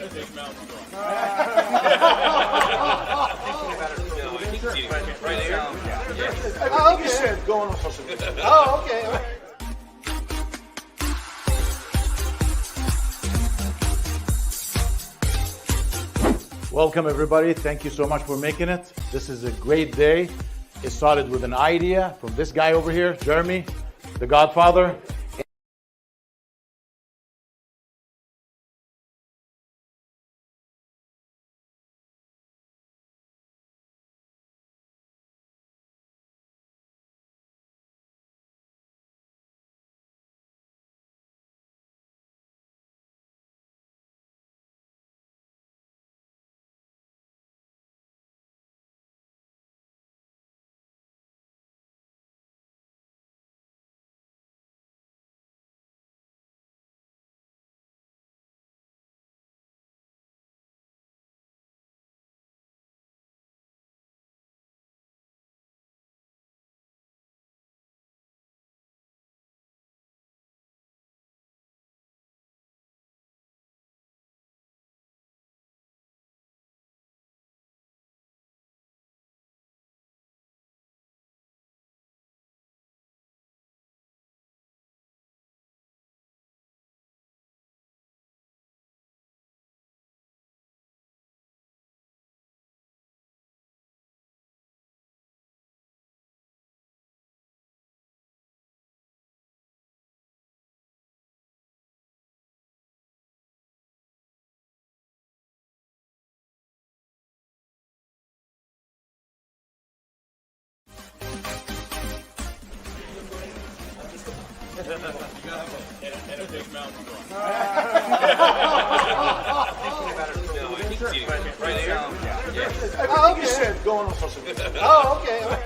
Oh, okay. Going on social media. Oh, okay. All right. Welcome, everybody. Thank you so much for making it. This is a great day. It started with an idea from this guy over here, Jeremy, the Godfather. Oh, okay. Going on social media. Oh, okay. All right.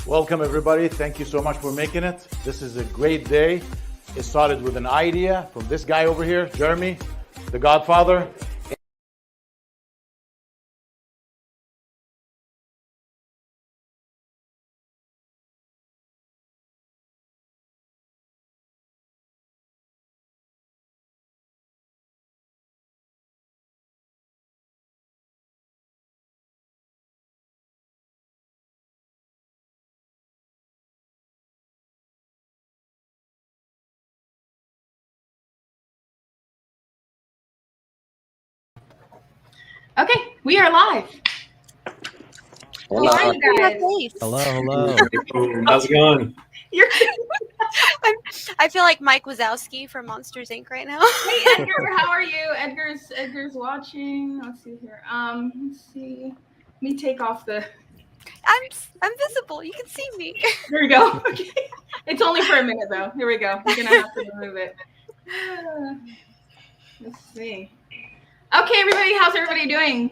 Welcome, everybody. Thank you so much for making it. This is a great day. It started with an idea from this guy over here, Jeremy, the Godfather. Okay, we are live. Hello. How are you guys? Hello. How's it going? You're I feel like Mike Wazowski from Monsters Inc. right now. Hey Edgar, how are you? Edgar's watching. Let's see here. Let's see. Let me take off the. I'm visible. You can see me. There we go. Okay. It's only for a minute though. Here we go. We're gonna have to remove it. Let's see. Okay, everybody, how's everybody doing?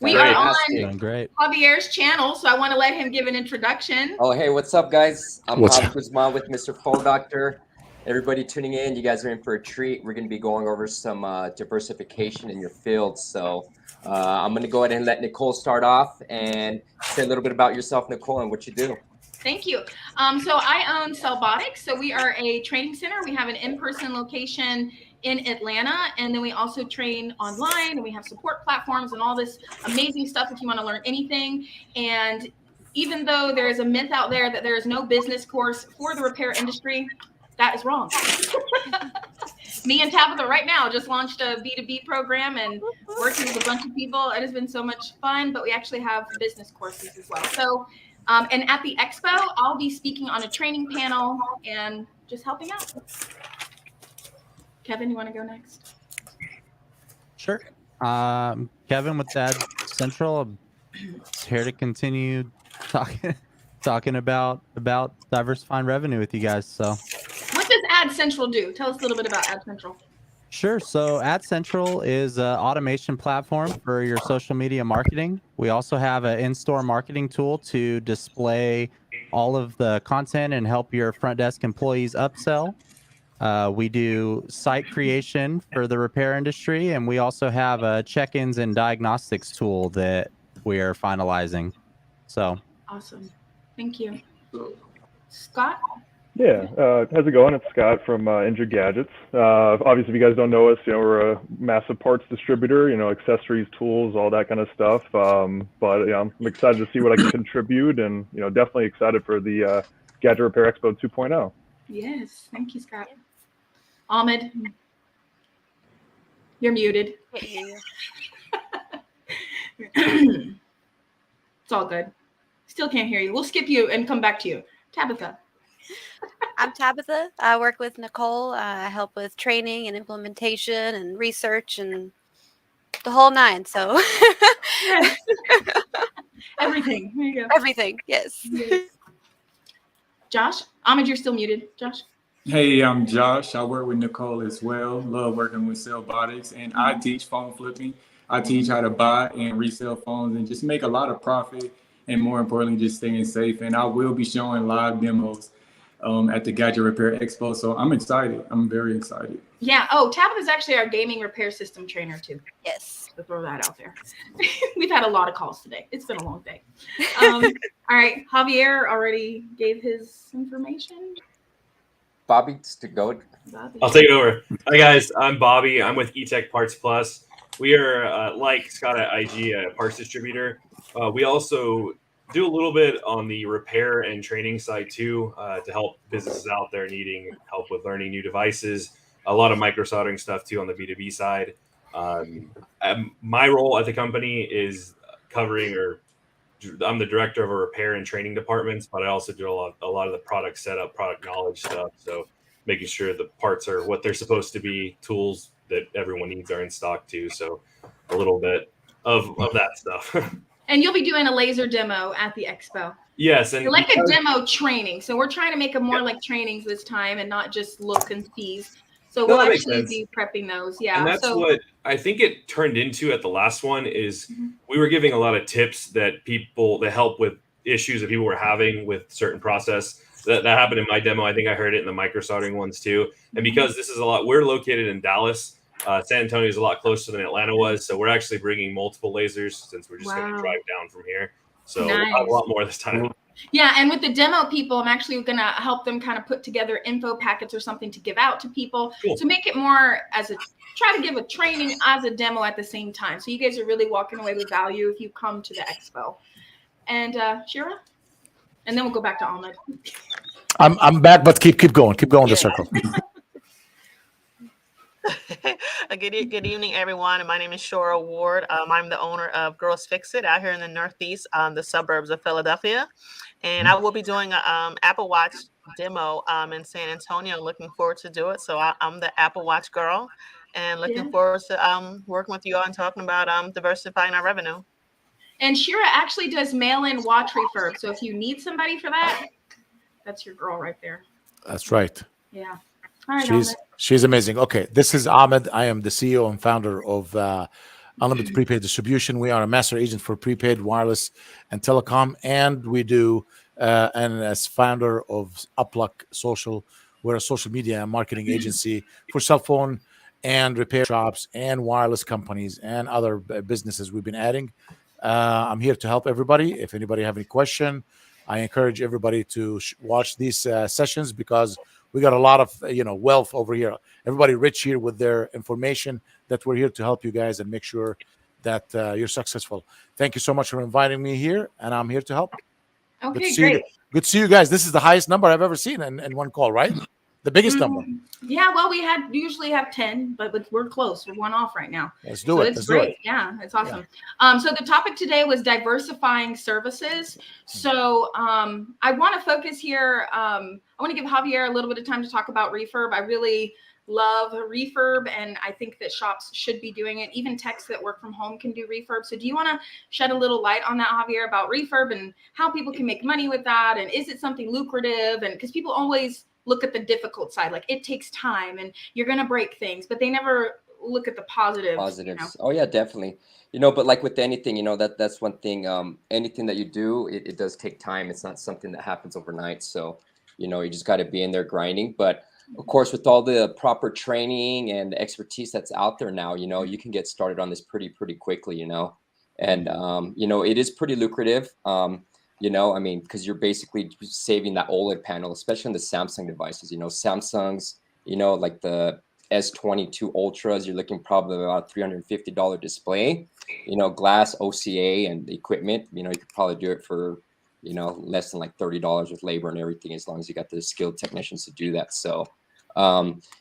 We Great. are on Doing great. Javier's channel, so I want to let him give an introduction. Oh, hey, what's up, guys? I'm What's Javi Guzman with Mr. Full Doctor. Everybody tuning in, you guys are in for a treat. We're going to be going over some diversification in your field. So I'm going to go ahead and let Nicole start off and say a little bit about yourself, Nicole, and what you do. Thank you. So I own Cellbotics. So we are a training center. We have an in-person location in Atlanta, and then we also train online, and we have support platforms and all this amazing stuff if you want to learn anything. And even though there is a myth out there that there is no business course for the repair industry, that is wrong. Me and Tabitha right now just launched a B2B program and working with a bunch of people. It has been so much fun, but we actually have business courses as well. So, and at the expo, I'll be speaking on a training panel and just helping out. Kevin, you want to go next? Sure. Kevin with Ad Central. I'm here to continue talking about diversifying revenue with you guys. So, what does Ad Central do? Tell us a little bit about Ad Central. sure. So, Ad Central is an automation platform for your social media marketing. We also have an in-store marketing tool to display all of the content and help your front desk employees upsell. We do site creation for the repair industry, and we also have a check-ins and diagnostics tool that we are finalizing. So Awesome. Thank you. Scott? Yeah, how's it going? It's Scott from Injured Gadgets. Obviously, if you guys don't know us, we're a massive parts distributor, accessories, tools, all that kind of stuff. But I'm excited to see what I can contribute, and definitely excited for the Gadget Repair Expo 2.0. Yes, thank you, Scott. Ahmed, you're muted. Can't hear you. It's all good. Still can't hear you. We'll skip you and come back to you. Tabitha. I'm Tabitha. I work with Nicole. I help with training and implementation and research and the whole nine. So Everything. There you go. everything. Yes. Josh? Ahmed, you're still muted. Josh? Hey, I'm Josh. I work with Nicole as well. Love working with Cellbotics, and I teach phone flipping. I teach how to buy and resell phones and just make a lot of profit, and more importantly, just staying safe. And I will be showing live demos at the Gadget Repair Expo. So I'm excited. I'm very excited. Yeah. Oh, Tabitha's actually our gaming repair system trainer too. Yes. To throw that out there. We've had a lot of calls today. It's been a long day. All right. Javier already gave his information. Bobby, to go. Bobby. I'll take it over. Hi guys, I'm Bobby. I'm with eTech Parts Plus. We are like Scott at IG, a parts distributor. We also do a little bit on the repair and training side too, to help businesses out there needing help with learning new devices. A lot of micro soldering stuff too on the B2B side. My role at the company is I'm the director of a repair and training departments, but I also do a lot of the product setup, product knowledge stuff. So making sure the parts are what they're supposed to be, tools that everyone needs are in stock too. So a little bit of that stuff. And you'll be doing a laser demo at the expo. Yes. And you're like a demo training. So we're trying to make them more like trainings this time and not just look and tease. So we'll actually be prepping those. Yeah. And that's what I think it turned into at the last one is we were giving a lot of tips that help with issues that people were having with certain process. That happened in my demo. I think I heard it in the micro soldering ones too. And because this is we're located in Dallas, San Antonio is a lot closer than Atlanta was. So we're actually bringing multiple lasers since we're just going to drive down from here. So we'll have a lot more this time. Yeah, and with the demo people, I'm actually going to help them kind of put together info packets or something to give out to people to make it more try to give a training as a demo at the same time. So you guys are really walking away with value if you come to the expo. And Shira? And then we'll go back to Ahmed. I'm back, but keep going the circle. Good evening, everyone. My name is Shora Ward. I'm the owner of Girls Fix It out here in the Northeast, the suburbs of Philadelphia. And I will be doing an Apple Watch demo in San Antonio. Looking forward to do it. So I'm the Apple Watch girl and looking forward to working with you all and talking about diversifying our revenue. And Shira actually does mail-in watch refurb. So if you need somebody for that, that's your girl right there. That's right. Yeah. All right, she's amazing. Okay, this is Ahmed. I am the CEO and founder of Unlimited Prepaid Distribution. We are a master agent for prepaid, wireless, and telecom, and we do and as founder of Upluck Social, we're a social media and marketing agency for cell phone and repair shops and wireless companies and other businesses we've been adding. I'm here to help everybody. If anybody have any question, I encourage everybody to watch these sessions because we got a lot of wealth over here. Everybody rich here with their information that we're here to help you guys and make sure that you're successful. Thank you so much for inviting me here, and I'm here to help. Okay, great. Good to see you guys. This is the highest number I've ever seen in one call, right? The biggest number. Yeah, well, we usually have 10, but we're close. We're one off right now. Let's do it. It's great. Yeah, it's awesome. Yeah. So the topic today was diversifying services. So I want to focus here. I want to give Javier a little bit of time to talk about refurb. I really love refurb, and I think that shops should be doing it. Even techs that work from home can do refurb. So do you want to shed a little light on that, Javier, about refurb and how people can make money with that? And is it something lucrative? And because people always look at the difficult side, like it takes time and you're going to break things, but they never look at the positives. Oh yeah, definitely. But like with anything, that's one thing. Anything that you do, it does take time. It's not something that happens overnight. So, you just got to be in there grinding. But of course, with all the proper training and expertise that's out there now, you can get started on this pretty quickly, and, it is pretty lucrative. You know, I mean, because you're basically saving that OLED panel, especially in the Samsung devices. You know, Samsung's, you know, like the S22 Ultras, you're looking probably about $350 display. You know, glass, OCA, and the equipment. You know, you could probably do it for, you know, less than like $30 with labor and everything, as long as you got the skilled technicians to do that. So,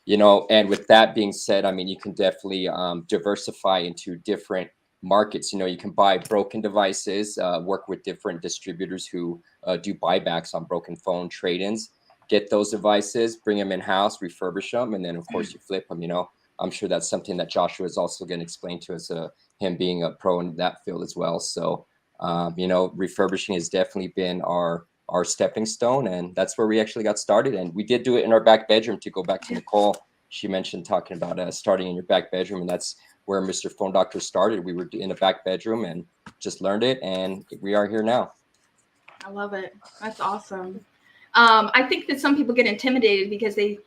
you know, and with that being said, I mean, you can definitely diversify into different markets. You know, you can buy broken devices, work with different distributors who do buybacks on broken phone trade-ins, get those devices, bring them in-house, refurbish them, and then of course you flip them. You know, I'm sure that's something that Joshua is also going to explain to us, him being a pro in that field as well. So you know, refurbishing has definitely been our stepping stone, and that's where we actually got started. And we did do it in our back bedroom. To go back to Nicole, she mentioned talking about starting in your back bedroom, and that's where Mr. Phone Doctor started. We were in a back bedroom and just learned it, and we are here now. I love it. That's awesome. I think that some people get intimidated because they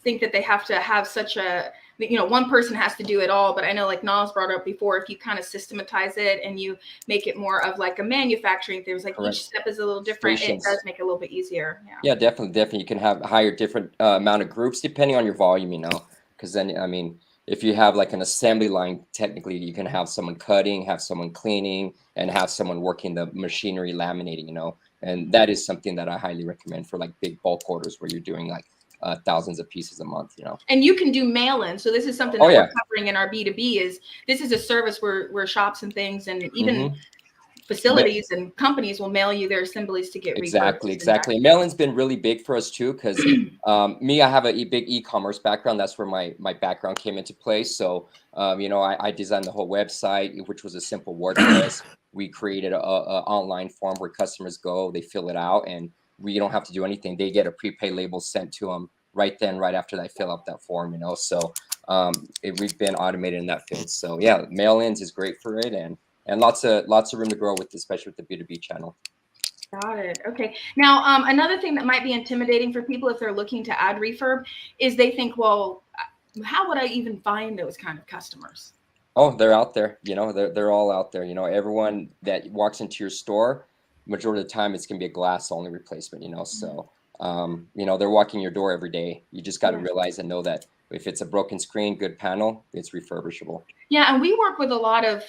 think that they have to have such a, you know, one person has to do it all. But I know, like Nas brought up before, if you kind of systematize it and you make it more of like a manufacturing thing, like Correct. each step is a little different, Stations. it does make it a little bit easier. Yeah, definitely. You can hire different amount of groups depending on your volume, you know, because then, I mean, if you have like an assembly line, technically you can have someone cutting, have someone cleaning, and have someone working the machinery laminating, you know, and that is something that I highly recommend for like big bulk orders where you're doing like thousands of pieces a month, you know. And you can do mail-in. So this is something that we're covering in our B2B is this is a service where shops and things and even facilities and companies will mail you their assemblies to get Exactly. Mail-in's been really big for us too, because me, I have a big e-commerce background. That's where my background came into play. So you know, I designed the whole website, which was a simple WordPress. We created a online form where customers go, they fill it out, and we don't have to do anything. They get a prepaid label sent to them right after they fill out that form, you know. So we've been automated in that field. So yeah, mail-ins is great for it, and lots of room to grow with, especially with the B2B channel. Got it. Okay. Now, another thing that might be intimidating for people if they're looking to add refurb is they think, well, how would I even find those kind of customers? Oh, they're out there. You know, they're all out there. You know, everyone that walks into your store, majority of the time, it's gonna be a glass only replacement. You know, so you know, they're walking your door every day. You just got to realize and know that if it's a broken screen, good panel, it's refurbishable. Yeah, and we work with a lot of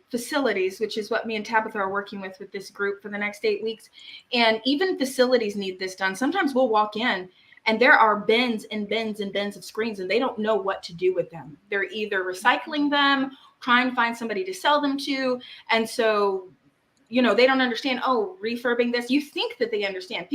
facilities, which is what me and Tabitha are working with this group for the next 8 weeks. And even facilities need this done. Sometimes we'll walk in and there are bins and bins and bins of screens and they don't know what to do with them. They're either recycling them, trying to find somebody to sell them to. And so, you know, they don't understand, oh, refurbing this. You think that they understand.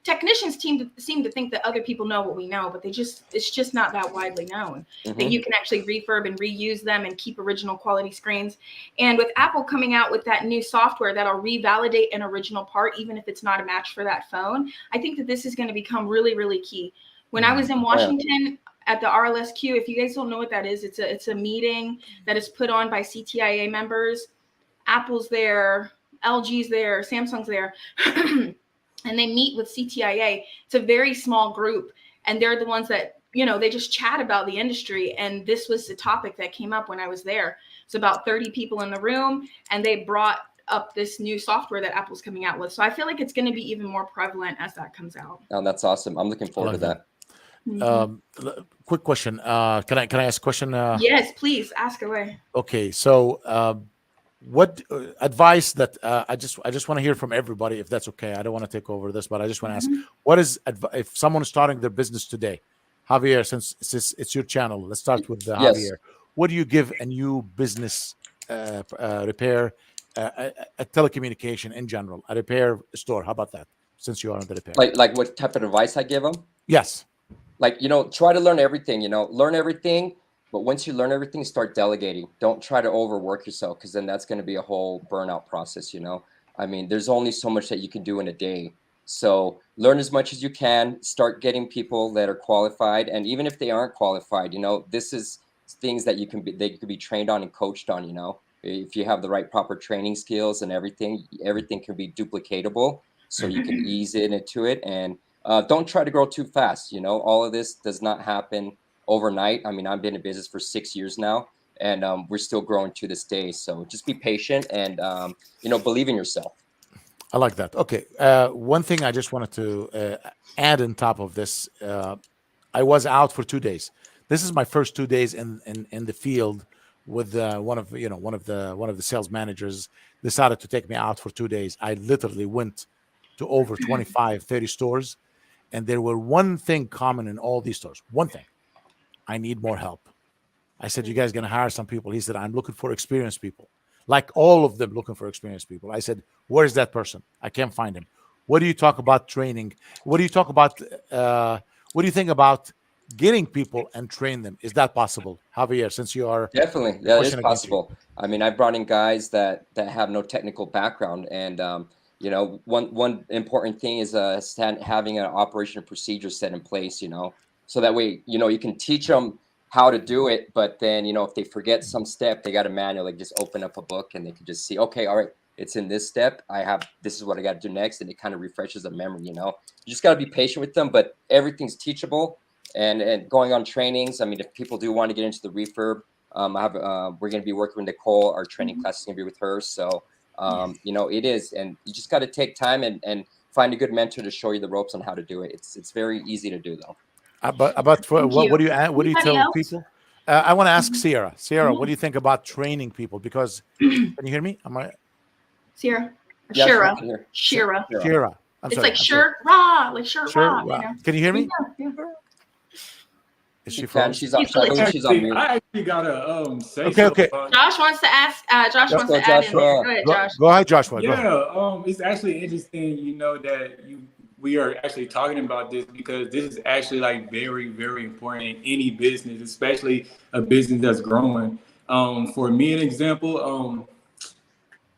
Technicians seem to think that other people know what we know, but it's just not that widely known that you can actually refurb and reuse them and keep original quality screens. And with Apple coming out with that new software that'll revalidate an original part, even if it's not a match for that phone, I think that this is going to become really, really key. When I was in Washington at the RLSQ, if you guys don't know what that is, it's a meeting that is put on by CTIA members. Apple's there, LG's there, Samsung's there. And they meet with CTIA. It's a very small group. And they're the ones that, you know, they just chat about the industry. And this was the topic that came up when I was there. It's about 30 people in the room. And they brought up this new software that Apple's coming out with. So I feel like it's going to be even more prevalent as that comes out. Oh, that's awesome. I'm looking forward to that. Quick question. Can I ask a question? Yes, please ask away. Okay. So what advice that I just want to hear from everybody, if that's okay. I don't want to take over this, but I just want to ask, what is if someone is starting their business today, Javier, since it's your channel, let's start with Javier. What do you give a new business repair, a telecommunication in general, a repair store? How about that? Since you are on the repair, like what type of advice I give them? Yes. Like, you know, try to learn everything. You know, learn everything. But once you learn everything, start delegating. Don't try to overwork yourself, because then that's going to be a whole burnout process, you know? I mean, there's only so much that you can do in a day. So learn as much as you can. Start getting people that are qualified. And even if they aren't qualified, you know, this is things that they could be trained on and coached on, you know? If you have the right proper training skills and everything can be duplicatable. So you can ease into it. And don't try to grow too fast. You know, all of this does not happen overnight. I mean, I've been in business for 6 years now, and we're still growing to this day. So just be patient and, you know, believe in yourself. I like that. Okay. One thing I just wanted to add on top of this, I was out for 2 days. This is my first 2 days in the field with one of the sales managers decided to take me out for 2 days. I literally went to over 25, 30 stores, and there were one thing common in all these stores. One thing. I need more help. I said, you guys going to hire some people? He said, I'm looking for experienced people. Like all of them looking for experienced people. I said, where's that person? I can't find him. What do you talk about training? What do you talk about? What do you think about getting people and train them? Is that possible, Javier, since you are Definitely, that is possible. I mean, I've brought in guys that have no technical background, and you know, one important thing is having an operation procedure set in place. You know, so that way, you know, you can teach them how to do it, but then, you know, if they forget some step, they got a manual. Like, just open up a book and they can just see, okay, all right, it's in this step. This is what I got to do next, and it kind of refreshes the memory. You know, you just got to be patient with them, but everything's teachable. And going on trainings. I mean, if people do want to get into the refurb, we're going to be working with Nicole. Our training class is going to be with her. So, you know, it is, and you just got to take time and find a good mentor to show you the ropes on how to do it. It's very easy to do, though. What do you tell else? people? I want to ask Sierra. Sierra, what do you think about training people? Because can you hear me? Sierra. Yeah, Shira. Sierra. It's like shirt raw, like shirt raw. You know? Can you hear me? Yeah. Is she frozen? She's on mute. I actually gotta say Okay. Josh wants to ask. Josh wants to add in. Go ahead, Josh. Go ahead, Joshua. Yeah, it's actually interesting, you know, that we are actually talking about this, because this is actually like very, very important in any business, especially a business that's growing. For me, an example,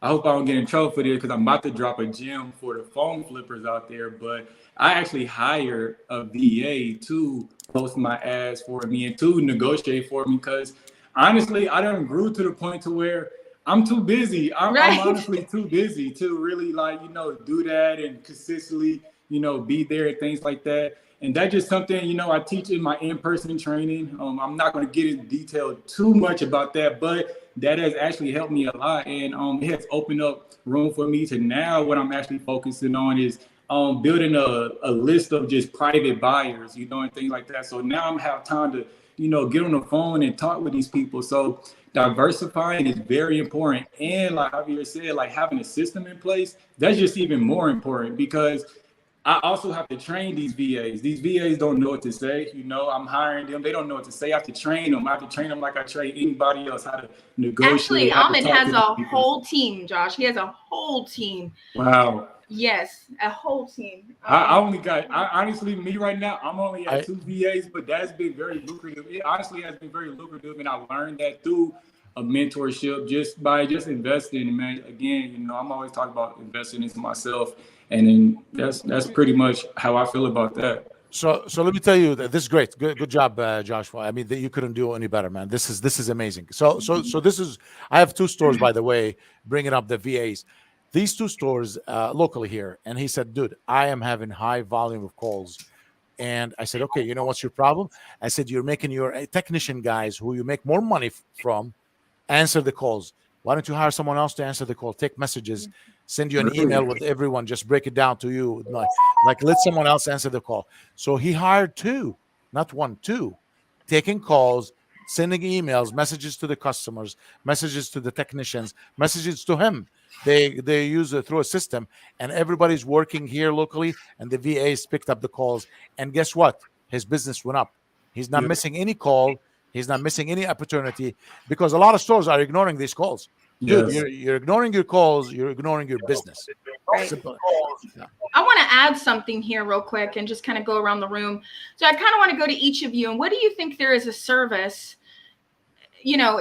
I hope I don't get in trouble for this because I'm about to drop a gem for the phone flippers out there, but I actually hired a VA to post my ads for me and to negotiate for me, because honestly, I done grew to the point to where I'm too busy. I'm honestly too busy to really, like, you know, do that and consistently, you know, be there and things like that. And that's just something, you know, I teach in my in-person training. I'm not going to get in detail too much about that, but that has actually helped me a lot. And it has opened up room for me to now what I'm actually focusing on is building a list of just private buyers, you know, and things like that. So now I have time to, you know, get on the phone and talk with these people. So diversifying is very important. And like Javier said, like having a system in place, that's just even more important, because I also have to train these VAs. These VAs don't know what to say. You know, I'm hiring them. They don't know what to say. I have to train them. I have to train them like I train anybody else, how to negotiate. Actually, Ahmed has a whole team, Josh. He has a whole team. Wow. Yes, a whole team. I only got, honestly, me right now, I'm only at 2 VAs, but that's been very lucrative. It honestly has been very lucrative, and I learned that through a mentorship just by investing. Man, again, you know, I'm always talking about investing into myself, and then that's pretty much how I feel about that. So let me tell you that this is great. Good job, Joshua. I mean, you couldn't do any better, man. This is amazing. So this is, I have 2 stores, by the way, bringing up the VAs. These 2 stores locally here, and he said, dude, I am having high volume of calls. And I said, okay, you know what's your problem? I said, you're making your technician guys who you make more money from answer the calls. Why don't you hire someone else to answer the call, take messages, send you an email with everyone, just break it down to you, like let someone else answer the call. So he hired 2, not 1, 2, taking calls, sending emails, messages to the customers, messages to the technicians, messages to him. They use it through a system, and everybody's working here locally, and the VAs picked up the calls. And guess what? His business went up. He's not missing any call. He's not missing any opportunity, because a lot of stores are ignoring these calls. Dude, you're ignoring your calls. You're ignoring your business. Right. I want to add something here real quick and just kind of go around the room. So I kind of want to go to each of you. And what do you think there is a service, you know,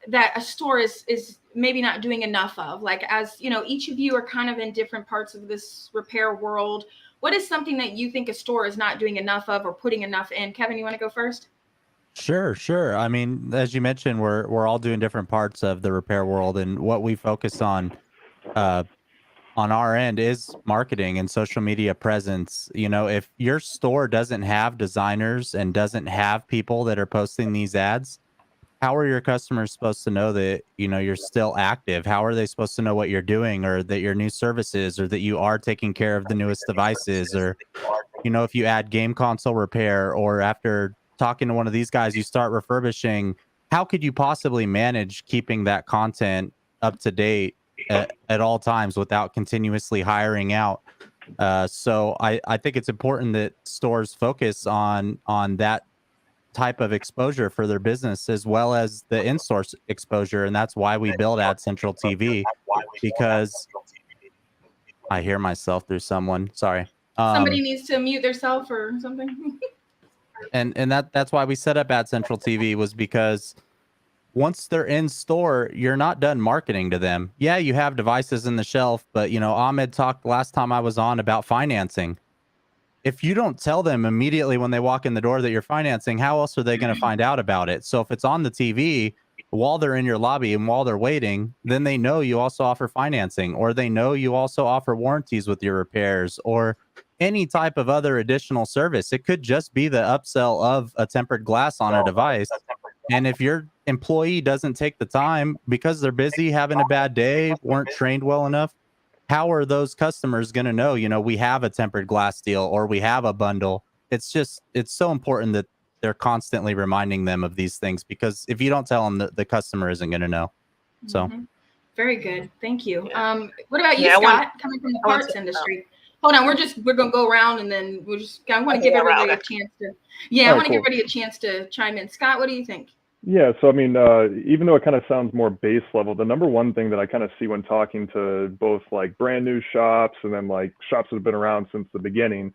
that a store is maybe not doing enough of? Like, as you know, each of you are kind of in different parts of this repair world. What is something that you think a store is not doing enough of or putting enough in? Kevin, you want to go first? Sure. I mean, as you mentioned, we're all doing different parts of the repair world, and what we focus on our end is marketing and social media presence. You know, if your store doesn't have designers and doesn't have people that are posting these ads, how are your customers supposed to know that, you're still active? How are they supposed to know what you're doing, or that your new services, or that you are taking care of the newest devices, or, if you add game console repair, or after talking to one of these guys, you start refurbishing, how could you possibly manage keeping that content up to date at all times without continuously hiring out? So I think it's important that stores focus on that type of exposure for their business, as well as the in-store exposure. And that's why we build Ad Central TV, because I hear myself through someone. Sorry. Somebody needs to mute themselves or something. And that's why we set up Ad Central TV, was because once they're in store, you're not done marketing to them. Yeah, you have devices in the shelf, but Ahmed talked last time I was on about financing. If you don't tell them immediately when they walk in the door that you're financing, how else are they going to find out about it? So if it's on the TV while they're in your lobby and while they're waiting, then they know you also offer financing, or they know you also offer warranties with your repairs, or any type of other additional service. It could just be the upsell of a tempered glass on a device. And if your employee doesn't take the time because they're busy, having a bad day, weren't trained well enough, how are those customers going to know, we have a tempered glass deal or we have a bundle? It's so important that they're constantly reminding them of these things, because if you don't tell them, the customer isn't going to know. So Very good. Thank you. What about you, Yeah, Scott, coming from the parts industry? Hold on, we're going to go around, and then I want to give everybody a chance to, I want to give everybody a chance to chime in. Scott, what do you think? Yeah, so I mean, even though it kind of sounds more base level, the number one thing that I kind of see when talking to both like brand new shops and then like shops that have been around since the beginning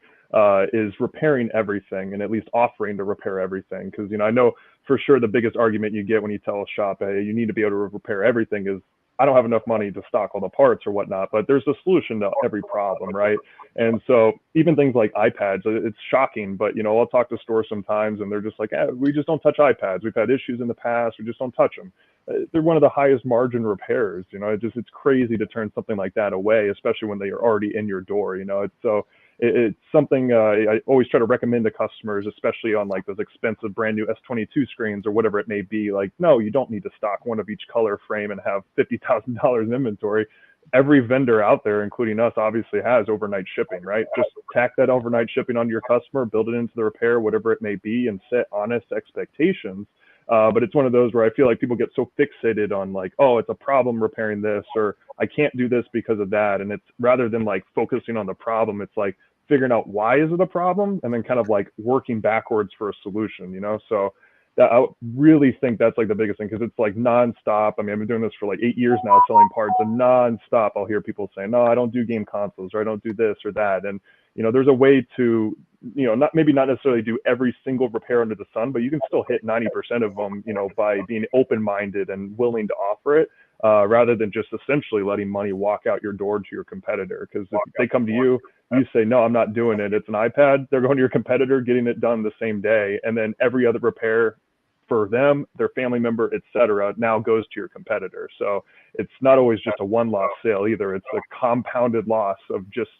is repairing everything, and at least offering to repair everything. Because, I know for sure the biggest argument you get when you tell a shop, hey, you need to be able to repair everything, is I don't have enough money to stock all the parts or whatnot. But there's a solution to every problem, right? And so even things like iPads, it's shocking, but I'll talk to stores sometimes and they're just like, we just don't touch iPads. We've had issues in the past. We just don't touch them. They're one of the highest margin repairs. It's crazy to turn something like that away, especially when they are already in your door. It's something I always try to recommend to customers, especially on like those expensive brand new S22 screens or whatever it may be. Like, no, you don't need to stock one of each color frame and have $50,000 in inventory. Every vendor out there, including us, obviously has overnight shipping, right? Just tack that overnight shipping onto your customer, build it into the repair, whatever it may be, and set honest expectations. But it's one of those where I feel like people get so fixated on like, oh, it's a problem repairing this, or I can't do this because of that. And it's rather than like focusing on the problem, it's like figuring out why is it a problem, and then kind of like working backwards for a solution, So that, I really think that's like the biggest thing, because it's like nonstop. I mean, I've been doing this for like 8 years now, selling parts, and nonstop I'll hear people saying, no, I don't do game consoles, or I don't do this or that. And there's a way to not necessarily do every single repair under the sun, but you can still hit 90% of them by being open-minded and willing to offer it, rather than just essentially letting money walk out your door to your competitor. Because if they come to you, you say, no, I'm not doing it, it's an iPad, they're going to your competitor, getting it done the same day, and then every other repair for them, their family member, etc., now goes to your competitor. So it's not always just a one-loss sale either. It's a compounded loss of just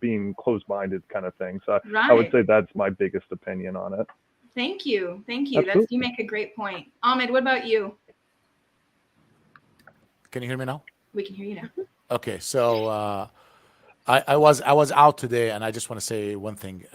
being closed-minded kind of thing. So Right. I would say that's my biggest opinion on it. Thank you. Absolutely. You make a great point. Ahmed, what about you? Can you hear me now? We can hear you now. Okay, so I was out today, and I just want to say one thing.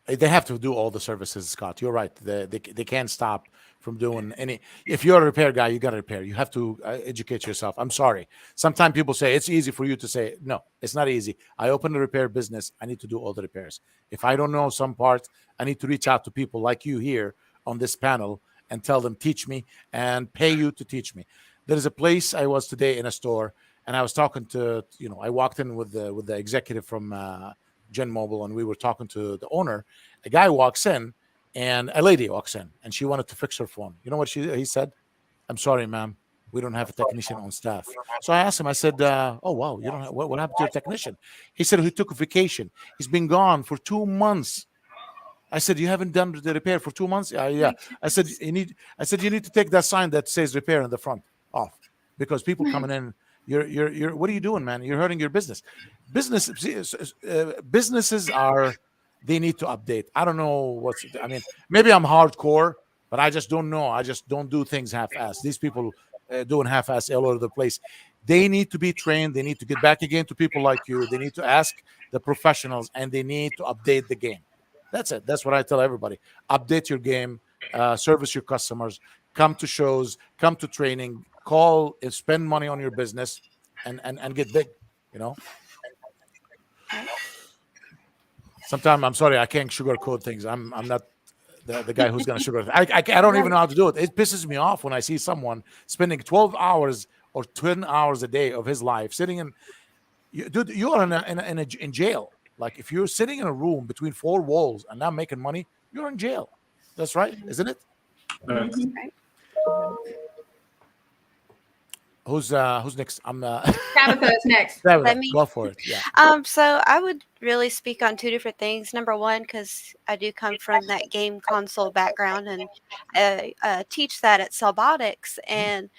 They have to do all the services, Scott. You're right. They can't stop from doing any. If you're a repair guy, you got to repair. You have to educate yourself. I'm sorry. Sometimes people say it's easy for you to say. No, it's not easy. I opened a repair business. I need to do all the repairs. If I don't know some parts, I need to reach out to people like you here on this panel and tell them, teach me, and pay you to teach me. There is a place I was today in a store, and I was talking to, I walked in with the executive from Gen Mobile, and we were talking to the owner. A guy walks in, and a lady walks in, and she wanted to fix her phone. You know what he said? I'm sorry, ma'am, we don't have a technician on staff. So I asked him, I said, oh, wow, you don't have, what happened to your technician? He said he took a vacation. He's been gone for 2 months. I said, you haven't done the repair for 2 months? Yeah. I said, you need to take that sign that says repair in the front off, because people coming in, you're what are you doing, man? You're hurting your business. Businesses are, they need to update. I don't know maybe I'm hardcore, but I just don't know. I just don't do things half-assed. These people doing half-assed all over the place. They need to be trained. They need to get back again to people like you. They need to ask the professionals, and they need to update the game. That's it. That's what I tell everybody. Update your game, service your customers, come to shows, come to training, call, spend money on your business, and get big, you know? Sometimes, I'm sorry, I can't sugarcoat things. I'm not the guy who's going to sugarcoat. I don't even know how to do it. It pisses me off when I see someone spending 12 hours or 10 hours a day of his life sitting in, dude, you are in jail. Like, if you're sitting in a room between four walls and not making money, you're in jail. That's right, isn't it? Right. Who's next? I'm Tabitha is next. Tabitha, Let me- go for it. Yeah. So I would really speak on two different things. Number one, because I do come from that game console background and teach that at Cellbotics. And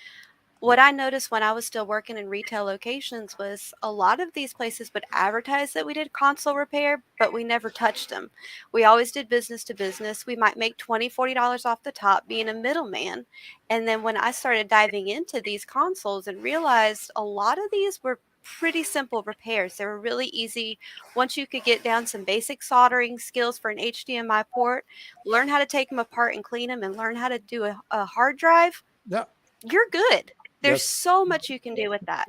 what I noticed when I was still working in retail locations was a lot of these places would advertise that we did console repair, but we never touched them. We always did business to business. We might make $20, $40 off the top being a middleman. And then when I started diving into these consoles and realized a lot of these were pretty simple repairs. They were really easy. Once you could get down some basic soldering skills for an HDMI port, learn how to take them apart and clean them, and learn how to do a hard drive, Yeah. you're good. There's Yes. so much you can do with that.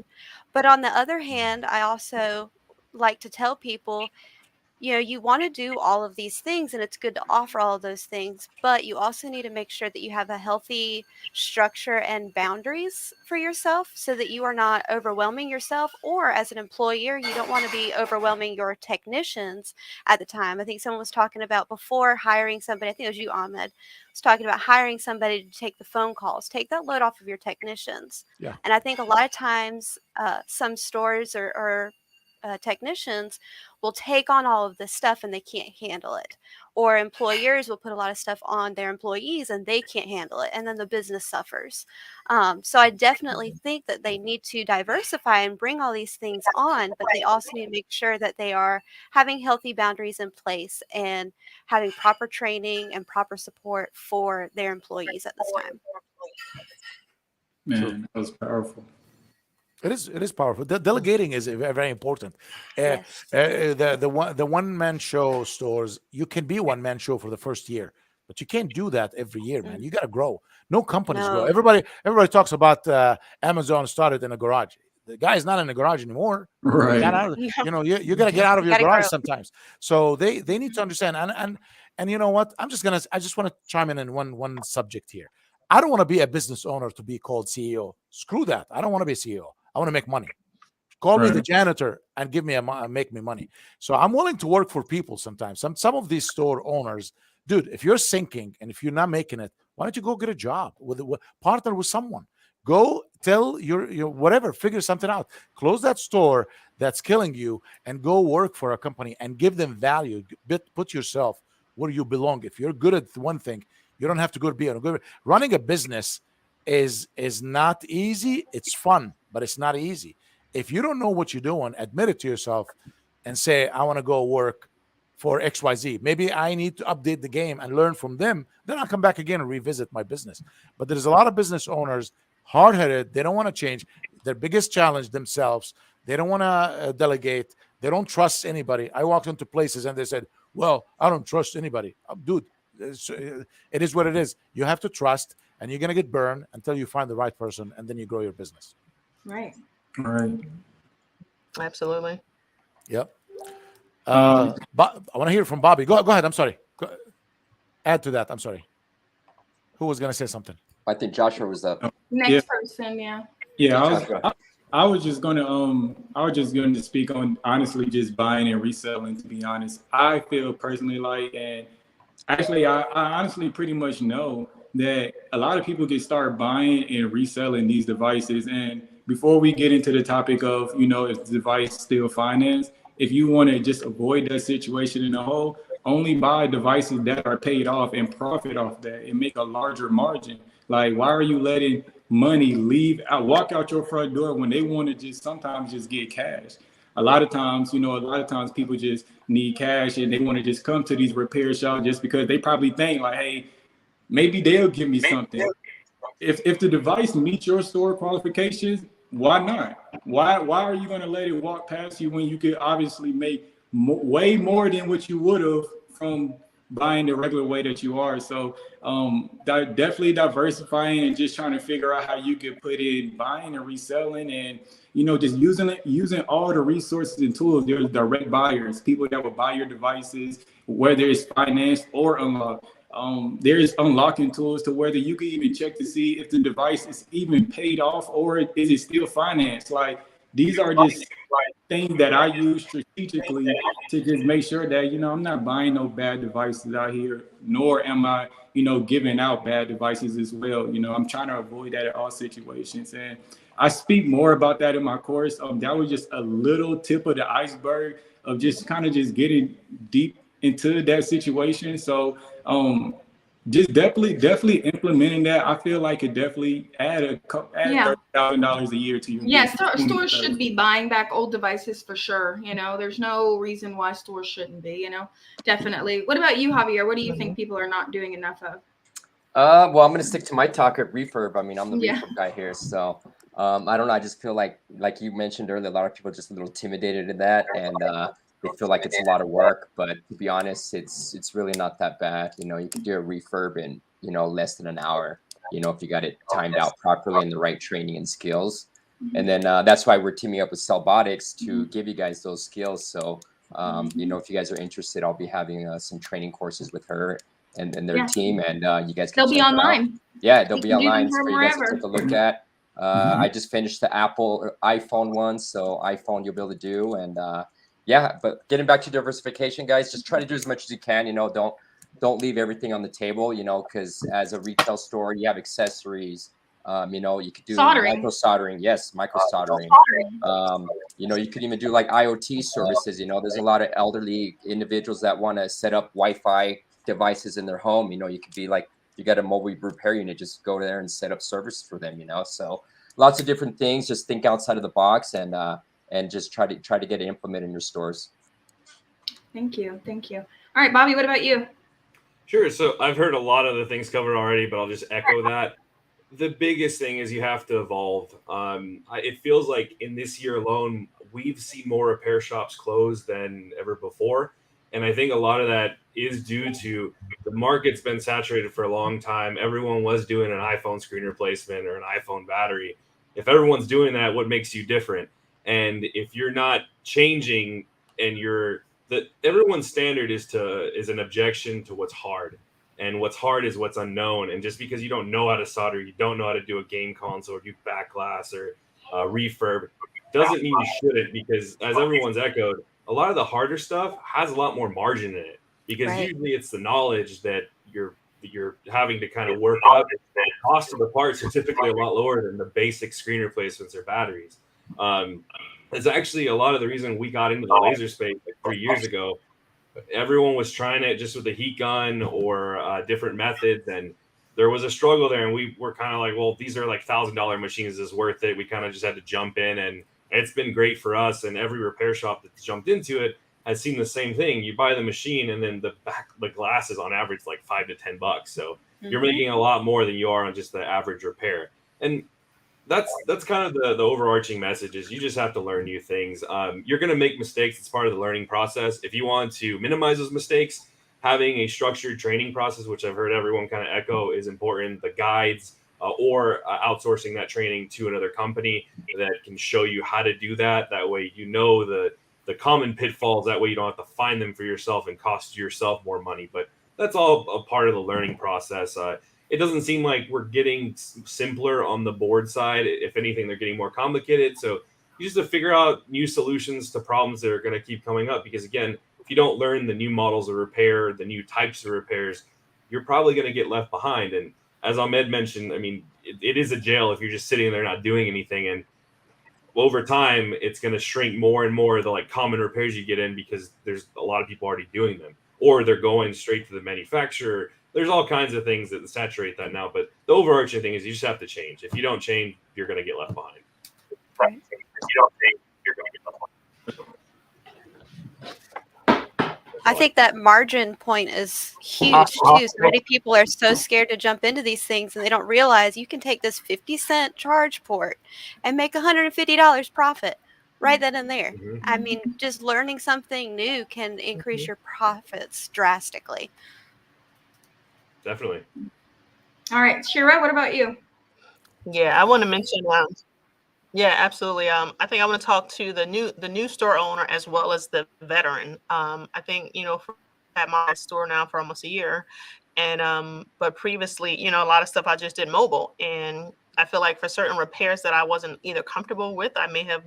But on the other hand, I also like to tell people, you want to do all of these things, and it's good to offer all of those things, but you also need to make sure that you have a healthy structure and boundaries for yourself so that you are not overwhelming yourself, or as an employer, you don't want to be overwhelming your technicians at the time. I think someone was talking about before hiring somebody, I think it was you, Ahmed, was talking about hiring somebody to take the phone calls. Take that load off of your technicians. Yeah. And I think a lot of times some stores or technicians will take on all of this stuff and they can't handle it, or employers will put a lot of stuff on their employees and they can't handle it, and then the business suffers. So I definitely think that they need to diversify and bring all these things on, but they also need to make sure that they are having healthy boundaries in place and having proper training and proper support for their employees at this time. Man, that was powerful. It is powerful. Delegating is very important. Yes. The one man show stores, you can be one man show for the first year, but you can't do that every year, man. You got to grow. No companies grow. No. Everybody talks about Amazon started in a garage. The guy is not in the garage anymore. Right. You got out of- you got to get out of your Gotta garage grow. sometimes. So they need to understand. And you know what? I just want to chime in one subject here. I don't want to be a business owner to be called CEO. Screw that. I don't want to be a CEO. I want to make money. Call me the janitor and give me make me money. So I'm willing to work for people sometimes. Some of these store owners, dude, if you're sinking and if you're not making it, why don't you go get a job partner with someone? Go tell your whatever, figure something out. Close that store that's killing you and go work for a company and give them value. Put yourself where you belong. If you're good at one thing, you don't have to go to be a good. Running a business is not easy. It's fun, but it's not easy. If you don't know what you're doing, admit it to yourself and say, I want to go work for XYZ. Maybe I need to update the game and learn from them. Then I'll come back again and revisit my business. But there's a lot of business owners, hard-headed. They don't want to change. Their biggest challenge themselves. They don't want to delegate. They don't trust anybody. I walked into places and they said, well, I don't trust anybody. Dude, it is what it is. You have to trust, and you're going to get burned until you find the right person, and then you grow your business. Right. Right. Absolutely. Yep. I want to hear from Bobby. Go ahead. I'm sorry. Add to that. I'm sorry. Who was going to say something? I think Joshua was up. Next person, yeah. Yeah, I was just going to speak on honestly just buying and reselling. To be honest, I feel personally like, and actually, I honestly pretty much know that a lot of people can start buying and reselling these devices. And before we get into the topic of, if the device still financed, if you want to just avoid that situation in the whole, only buy devices that are paid off and profit off that and make a larger margin. Like, why are you letting money walk out your front door when they want to sometimes just get cash? A lot of times people just need cash and they want to just come to these repair shops just because they probably think like, hey, maybe they'll give me something. If the device meets your store qualifications, why not? Why are you going to let it walk past you when you could obviously make way more than what you would have from buying the regular way that you are? So definitely diversifying and just trying to figure out how you could put in buying and reselling, and just using all the resources and tools. There's direct buyers, people that will buy your devices, whether it's financed or unlocked. There's unlocking tools to whether you can even check to see if the device is even paid off or is it still financed. Like, these are just things that I use strategically to just make sure that, I'm not buying no bad devices out here, nor am I, giving out bad devices as well. I'm trying to avoid that in all situations. And I speak more about that in my course. That was just a little tip of the iceberg of just kind of just getting deep into that situation. So just definitely implementing that. I feel like it definitely add $30,000 a year to your business. Stores should be buying back old devices for sure. There's no reason why stores shouldn't be. Definitely. What about you, Javier? What do you think people are not doing enough of? Well, I'm gonna stick to my talk at refurb. I mean, I'm the refurb guy here, so I don't know. I just feel like you mentioned earlier, a lot of people are just a little intimidated in that, and they feel like it's a lot of work. But to be honest, it's really not that bad. You can do a refurb in less than an hour. If you got it timed out properly and the right training and skills. And then that's why we're teaming up with Cellbotics to give you guys those skills. So if you guys are interested, I'll be having some training courses with her and their team, and you guys can they'll be online. Yeah, they'll be online for you guys to take a look at. I just finished the Apple iPhone one, so iPhone you'll be able to do. And but getting back to diversification, guys, just try to do as much as you can. Don't leave everything on the table, because as a retail store, you have accessories. You could do micro soldering. Yes, micro soldering. You could even do like IoT services. There's a lot of elderly individuals that want to set up Wi-Fi devices in their home. You could be like, you got a mobile repair unit, just go there and set up service for them. So lots of different things. Just think outside of the box and just try to get it implemented in your stores. Thank you. All right, Bobby, what about you? Sure. So I've heard a lot of the things covered already, but I'll just echo that. The biggest thing is you have to evolve. It feels like in this year alone, we've seen more repair shops close than ever before. And I think a lot of that is due to the market's been saturated for a long time. Everyone was doing an iPhone screen replacement or an iPhone battery. If everyone's doing that, what makes you different? And if you're not changing and everyone's standard is an objection to what's hard. And what's hard is what's unknown. And just because you don't know how to solder, you don't know how to do a game console or do back glass or refurb, doesn't mean you shouldn't, because as everyone's echoed, a lot of the harder stuff has a lot more margin in it, because usually it's the knowledge that you're having to kind of work up. The cost of the parts are typically a lot lower than the basic screen replacements or batteries. It's actually a lot of the reason we got into the laser space like 3 years ago. Everyone was trying it just with a heat gun or different methods, and there was a struggle there. And we were kind of like, well, these are like $1,000 machines. Is worth it? We kind of just had to jump in, and it's been great for us. And every repair shop that's jumped into it has seen the same thing. You buy the machine, and then the glass is on average like $5 to $10. So you're making a lot more than you are on just the average repair. And that's kind of the overarching message is you just have to learn new things. You're going to make mistakes. It's part of the learning process. If you want to minimize those mistakes, having a structured training process, which I've heard everyone kind of echo, is important. The guides or outsourcing that training to another company that can show you how to do that. That way, the common pitfalls. That way you don't have to find them for yourself and cost yourself more money. But that's all a part of the learning process. It doesn't seem like we're getting simpler on the board side. If anything, they're getting more complicated. So you just have to figure out new solutions to problems that are going to keep coming up. Because again, if you don't learn the new models of repair, the new types of repairs, you're probably going to get left behind. And as Ahmed mentioned, I mean, it is a jail if you're just sitting there not doing anything. And over time, it's going to shrink more and more the like common repairs you get in, because there's a lot of people already doing them, or they're going straight to the manufacturer. There's all kinds of things that saturate that now, but the overarching thing is you just have to change. If you don't change, you're going to get left behind. Right. If you don't change, you're going to get left behind. I think that margin point is huge too. So many people are so scared to jump into these things and they don't realize you can take this 50-cent charge port and make $150 profit right then and there. Mhm. I mean, just learning something new can increase your profits drastically. Definitely. All right, Shira, what about you? Yeah, I want to mention. Yeah, absolutely. I think I want to talk to the new store owner as well as the veteran. I think at my store now for almost a year, and but previously, a lot of stuff I just did mobile, and I feel like for certain repairs that I wasn't either comfortable with, I may have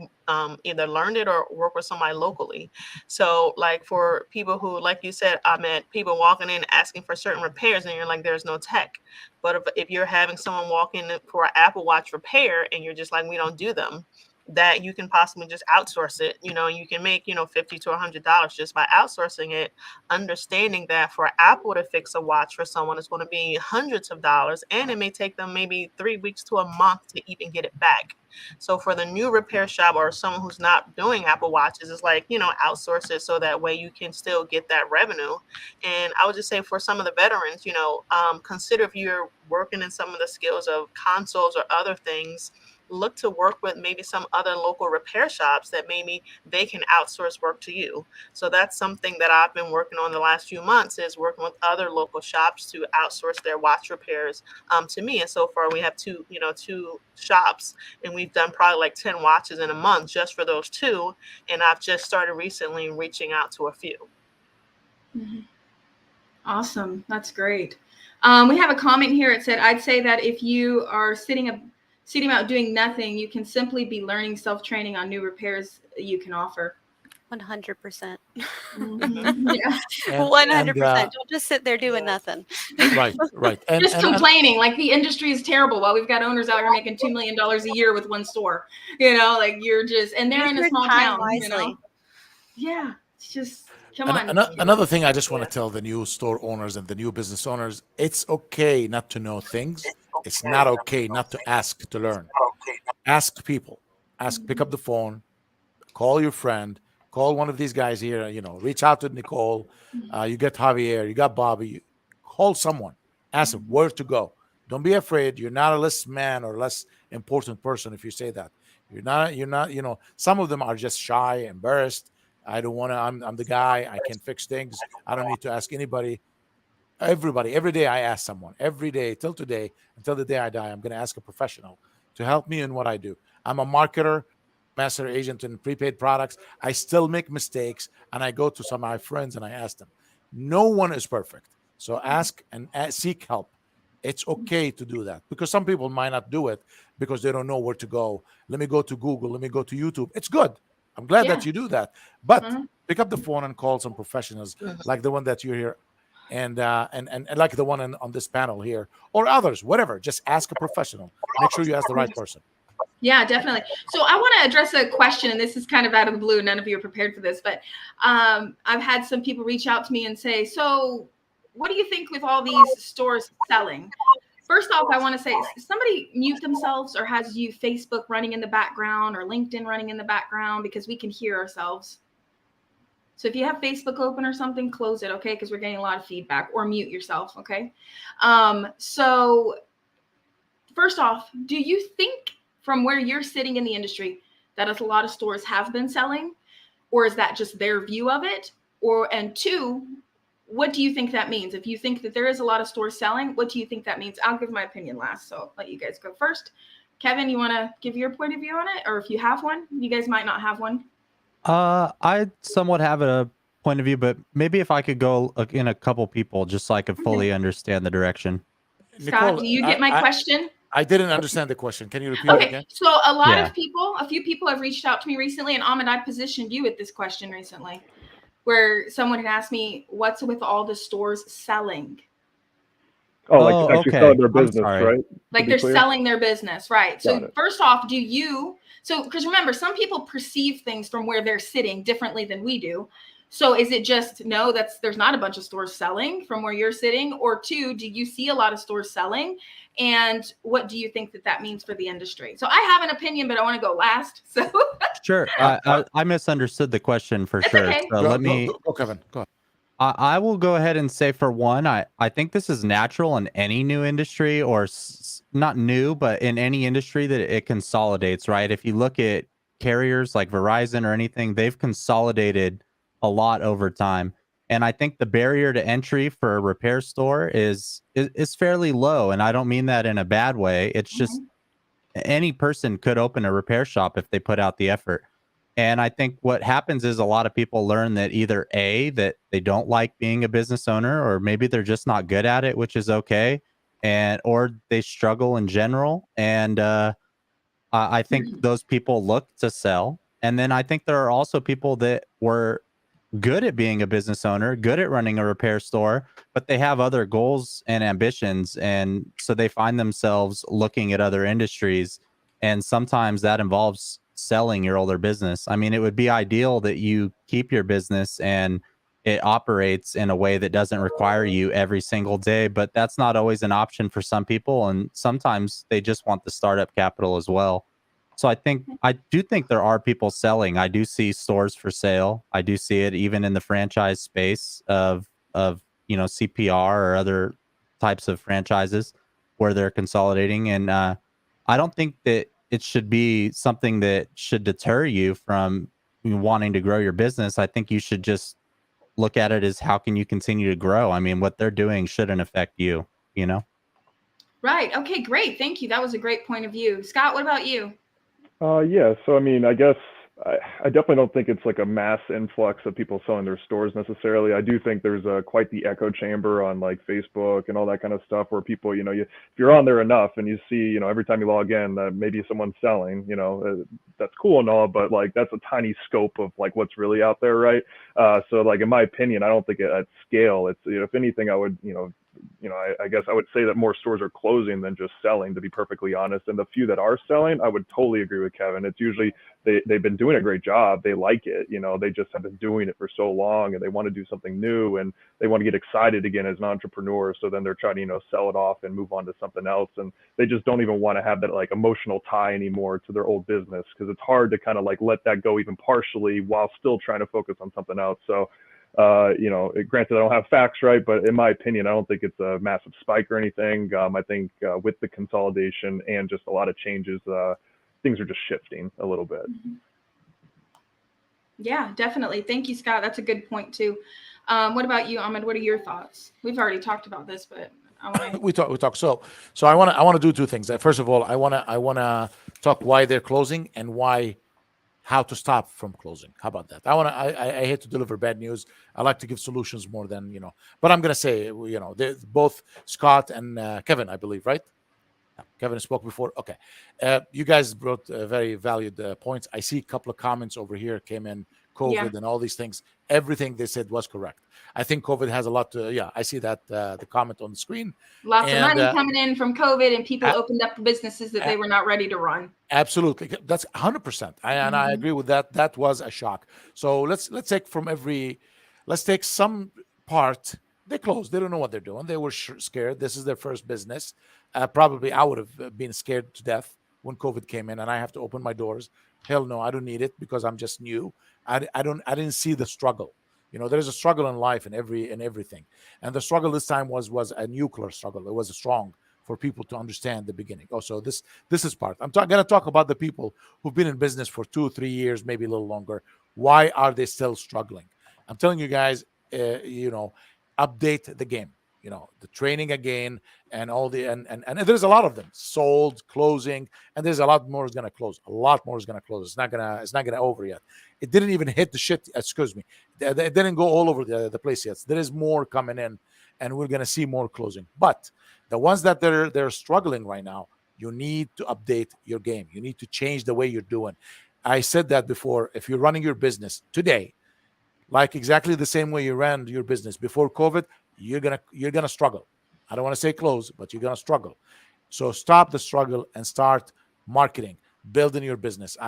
either learned it or work with somebody locally. So, like for people who, like you said, I met people walking in asking for certain repairs, and you're like, there's no tech. But if you're having someone walk in for an Apple Watch repair and you're just like, we don't do them, that you can possibly just outsource it, and you can make, $50 to $100 just by outsourcing it, understanding that for Apple to fix a watch for someone is going to be hundreds of dollars, and it may take them maybe 3 weeks to a month to even get it back. So for the new repair shop or someone who's not doing Apple Watches, it's like, outsource it so that way you can still get that revenue. And I would just say for some of the veterans, consider if you're working in some of the skills of consoles or other things, look to work with maybe some other local repair shops that maybe they can outsource work to you. So that's something that I've been working on the last few months, is working with other local shops to outsource their watch repairs to me. And so far we have two shops, and we've done probably like 10 watches in a month just for those two. And I've just started recently reaching out to a few. Mm-hmm. Awesome. That's great. We have a comment here. It said, I'd say that if you are sitting out doing nothing, you can simply be learning self-training on new repairs you can offer. 100%. Mm-hmm. Yeah. 100%. Don't just sit there doing nothing. Right. Just complaining like the industry is terrible while we've got owners out here making $2 million a year with one store. Like you're just, and they're in a small town. Yeah, it's just. Come on. Another thing I just want to tell the new store owners and the new business owners, it's okay not to know things. It's not okay not to ask to learn. Ask people. Pick up the phone, call your friend, call one of these guys here, reach out to Nicole. You got Javier, you got Bobby. Call someone. Ask them where to go. Don't be afraid. You're not a less man or less important person if you say that. You're not, some of them are just shy, embarrassed. I don't want to, I'm the guy, I can fix things. I don't need to ask anybody. Everybody, every day I ask someone, every day till today, until the day I die, I'm going to ask a professional to help me in what I do. I'm a marketer, master agent in prepaid products. I still make mistakes, and I go to some of my friends and I ask them. No one is perfect. So ask and seek help. It's okay to do that, because some people might not do it because they don't know where to go. Let me go to Google. Let me go to YouTube. It's good. I'm glad that you do that, but pick up the phone and call some professionals like the one that you're here, and like the one on this panel here, or others, whatever. Just ask a professional. Make sure you ask the right person. Yeah, definitely. So I want to address a question, and this is kind of out of the blue. None of you are prepared for this, but I've had some people reach out to me and say, so what do you think with all these stores selling? First off, I want to say, somebody mute themselves, or has you Facebook running in the background or LinkedIn running in the background, because we can hear ourselves. So if you have Facebook open or something, close it, okay? Because we're getting a lot of feedback, or mute yourself, okay? So first off, do you think from where you're sitting in the industry that a lot of stores have been selling, or is that just their view of it? And two, what do you think that means? If you think that there is a lot of stores selling, what do you think that means? I'll give my opinion last, so I'll let you guys go first. Kevin, you want to give your point of view on it? Or if you have one, you guys might not have one. I somewhat have a point of view, but maybe if I could go in a couple people, just so I could fully understand the direction. Scott, Nicole, do you get my question? I didn't understand the question. Can you repeat it again? So a few people have reached out to me recently, and Ahmed, I positioned you with this question recently, where someone had asked me, what's with all the stores selling? Oh, like actually selling their business, right? Like they're selling their business, right? So first off, because remember, some people perceive things from where they're sitting differently than we do. So is it just, no, there's not a bunch of stores selling from where you're sitting? Or two, do you see a lot of stores selling? And what do you think that means for the industry? So I have an opinion, but I want to go last. So sure. I misunderstood the question for sure. Okay. So Go, Kevin. Go ahead. I will go ahead and say, for one, I think this is natural in any new industry, or not new, but in any industry that it consolidates, right? If you look at carriers like Verizon or anything, they've consolidated a lot over time. And I think the barrier to entry for a repair store is fairly low. And I don't mean that in a bad way. It's just any person could open a repair shop if they put out the effort. And I think what happens is a lot of people learn that either A, that they don't like being a business owner, or maybe they're just not good at it, which is okay. And, or they struggle in general. And I think those people look to sell. And then I think there are also people that were good at being a business owner, good at running a repair store, but they have other goals and ambitions. And so they find themselves looking at other industries. And sometimes that involves selling your older business. I mean, it would be ideal that you keep your business and it operates in a way that doesn't require you every single day, but that's not always an option for some people. And sometimes they just want the startup capital as well. So I do think there are people selling. I do see stores for sale. I do see it even in the franchise space of CPR or other types of franchises where they're consolidating. And I don't think that it should be something that should deter you from wanting to grow your business. I think you should just look at it as, how can you continue to grow? I mean, what they're doing shouldn't affect you, you know? Right. Okay, great. Thank you. That was a great point of view. Scott, what about you? Yeah. So I mean, I guess I definitely don't think it's like a mass influx of people selling their stores necessarily. I do think there's quite the echo chamber on like Facebook and all that kind of stuff, where people, if you're on there enough and you see, every time you log in that maybe someone's selling, that's cool and all, but like that's a tiny scope of like what's really out there, right? So like in my opinion, I don't think at scale, it's, if anything, I would, I guess I would say that more stores are closing than just selling, to be perfectly honest. And the few that are selling, I would totally agree with Kevin. It's usually they've been doing a great job. They like it. They just have been doing it for so long and they want to do something new and they want to get excited again as an entrepreneur. So then they're trying to, sell it off and move on to something else. And they just don't even want to have that like emotional tie anymore to their old business, because it's hard to kind of like let that go even partially while still trying to focus on something else. So granted, I don't have facts, right? But in my opinion, I don't think it's a massive spike or anything. I think with the consolidation and just a lot of changes, things are just shifting a little bit. Yeah, definitely. Thank you, Scott. That's a good point too. What about you, Ahmed? What are your thoughts? We've already talked about this, but I want to. We talk. So I want to do two things. First of all, I want to talk why they're closing and how to stop from closing. How about that? I hate to deliver bad news. I like to give solutions more than, but I'm going to say, both Scott and Kevin, I believe, right? Kevin spoke before. Okay. You guys brought very valued points. I see a couple of comments over here came in, COVID and all these things. Everything they said was correct. I think COVID has a lot to, I see that the comment on the screen. Lots of money coming in from COVID, and people opened up businesses that they were not ready to run. Absolutely. That's 100%. And I agree with that. That was a shock. So let's take let's take some part. They closed. They don't know what they're doing. They were scared. This is their first business. Probably I would have been scared to death when COVID came in and I have to open my doors. Hell no, I don't need it because I'm just new. I didn't see the struggle. There's a struggle in life and everything. And the struggle this time was a nuclear struggle. It was strong for people to understand the beginning. So this is part. I'm going to talk about the people who've been in business for 2-3 years, maybe a little longer. Why are they still struggling? I'm telling you guys, update the game. The training again and all the and there's a lot of them sold, closing, and there's a lot more is going to close. A lot more is going to close. It's not gonna over yet. It didn't even hit the shit. Excuse me. It didn't go all over the place yet. There is more coming in, and we're going to see more closing. But the ones that they're struggling right now, you need to update your game. You need to change the way you're doing. I said that before. If you're running your business today, like exactly the same way you ran your business before COVID, you're gonna struggle. I don't want to say close, but you're gonna struggle. So stop the struggle and start marketing, building your business.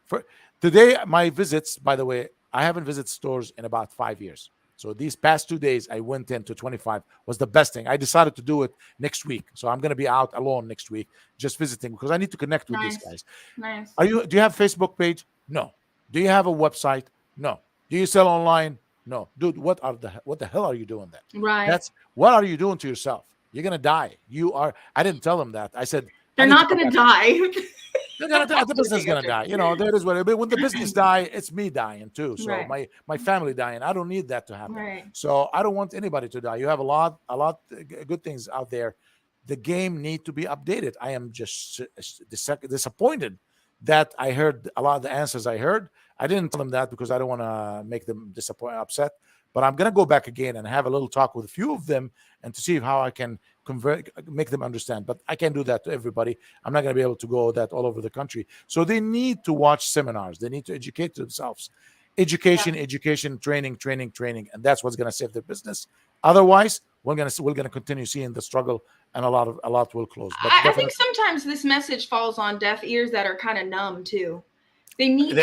For today, my visits, by the way, I haven't visited stores in about 5 years. So these past 2 days, I went into 25 was the best thing. I decided to do it next week. So I'm going to be out alone next week, just visiting because I need to connect with these guys. Nice. Do you have a Facebook page? No. Do you have a website? No. Do you sell online? No, dude, what the hell are you doing then? Right. That's what are you doing to yourself? You're gonna die. You are. I didn't tell them that. I said They're I need not to going come to back. die. They're gonna die. The business is gonna die. You know, that is what. But when the business die, it's me dying too. So Right. my family dying. I don't need that to happen. Right. So I don't want anybody to die. You have a lot good things out there. The game need to be updated. I am just disappointed that I heard a lot of the answers I heard. I didn't tell them that because I don't want to make them upset. But I'm gonna go back again and have a little talk with a few of them and to see how I can make them understand. But I can't do that to everybody. I'm not gonna be able to go that all over the country. So they need to watch seminars. They need to educate themselves. Education, training, and that's what's gonna save their business. Otherwise, we're gonna continue seeing the struggle, and a lot will close. But I think sometimes this message falls on deaf ears that are kind of numb too. They need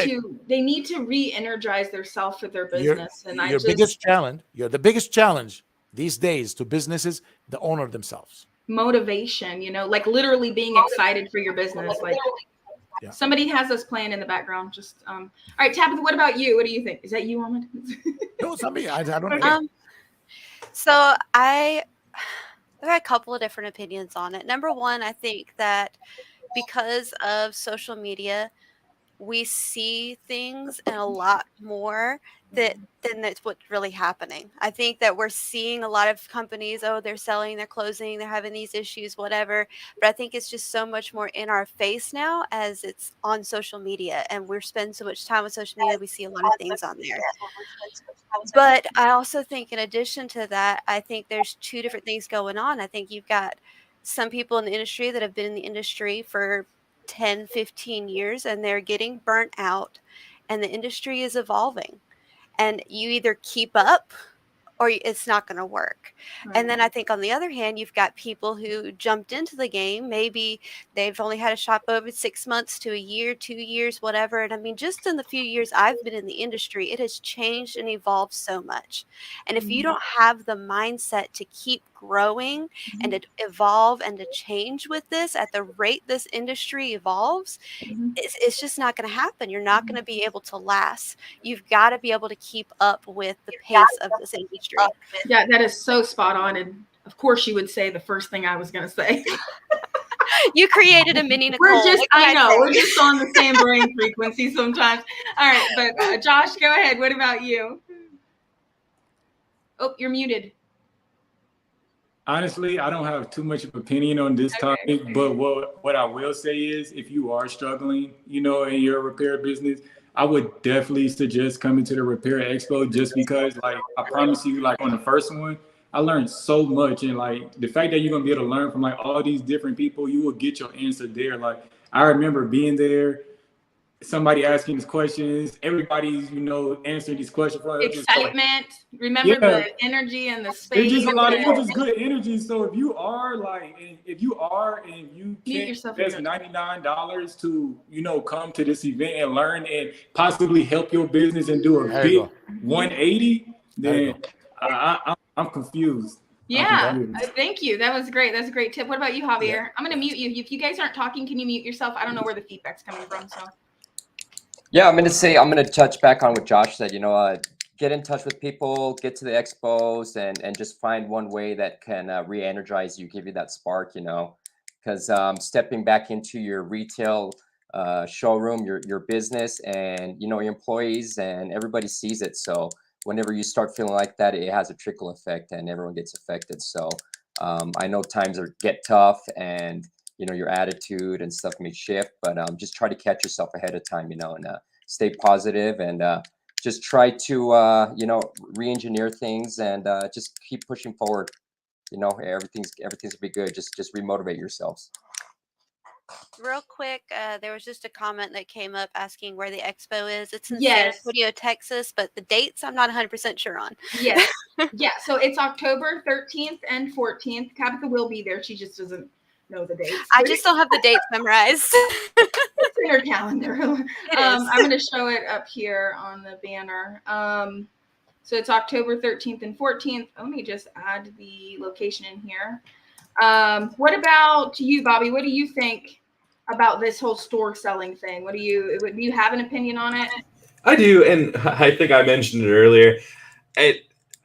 to re-energize themselves for their business. And the biggest challenge these days to businesses, the owner themselves. Motivation, like literally being excited for your business. Like somebody has us playing in the background. Just all right, Tabitha, what about you? What do you think? Is that you, Ahmed? No, it's not me. I don't know. So I have a couple of different opinions on it. Number one, I think that because of social media, we see things and a lot more than that's what's really happening. I think that we're seeing a lot of companies, they're selling, they're closing, they're having these issues, whatever. But I think it's just so much more in our face now as it's on social media, and we're spending so much time on social media. We see a lot of things on there. But I also think in addition to that, I think there's two different things going on. I think you've got some people in the industry that have been in the industry for 10, 15 years, and they're getting burnt out, and the industry is evolving, and you either keep up or it's not going to work. Right. And then I think on the other hand, you've got people who jumped into the game. Maybe they've only had a shop over 6 months to a year, 2 years, whatever. And I mean, just in the few years I've been in the industry, it has changed and evolved so much. And if you don't have the mindset to keep growing and to evolve and to change with this at the rate this industry evolves, it's just not going to happen. You're not going to be able to last. You've got to be able to keep up with the pace of this industry. Yeah, that is so spot on. And of course you would say the first thing I was going to say. You created a mini Nicole. We're just on the same brain frequency sometimes. All right, but Josh, go ahead. What about you? Oh, you're muted. Honestly, I don't have too much of an opinion on this topic, but what I will say is if you are struggling, in your repair business, I would definitely suggest coming to the Repair Expo just because, like, I promise you, like, on the first one, I learned so much. And, like, the fact that you're going to be able to learn from, like, all these different people, you will get your answer there. Like, I remember being there, somebody asking these questions, everybody's, answering these questions. Excitement. Remember the energy and the space. It's just a lot of just good energy. So if you are and you can't invest $99 to, come to this event and learn and possibly help your business and do a big 180, then I'm confused. Yeah, thank you. That was great. That's a great tip. What about you, Javier? Yeah. I'm going to mute you. If you guys aren't talking, can you mute yourself? I don't know where the feedback's coming from, so. Yeah, I'm going to touch back on what Josh said, get in touch with people, get to the expos and just find one way that can re-energize you, give you that spark, because stepping back into your retail showroom, your business and, your employees and everybody sees it. So whenever you start feeling like that, it has a trickle effect and everyone gets affected. So I know times get tough and, your attitude and stuff may shift, but just try to catch yourself ahead of time, and stay positive and just try to, re-engineer things and just keep pushing forward. Everything's gonna be good. Just remotivate yourselves. Real quick, there was just a comment that came up asking where the expo is. It's in San Antonio, Texas, but the dates I'm not 100% sure on. Yes. Yeah, so it's October 13th and 14th. Tabitha will be there. She just doesn't know the dates. I just don't have the dates memorized. It's in her calendar. I'm going to show it up here on the banner. So it's October 13th and 14th. Let me just add the location in here. What about you, Bobby? What do you think about this whole store selling thing? Do you have an opinion on it? I do, and I think I mentioned it earlier.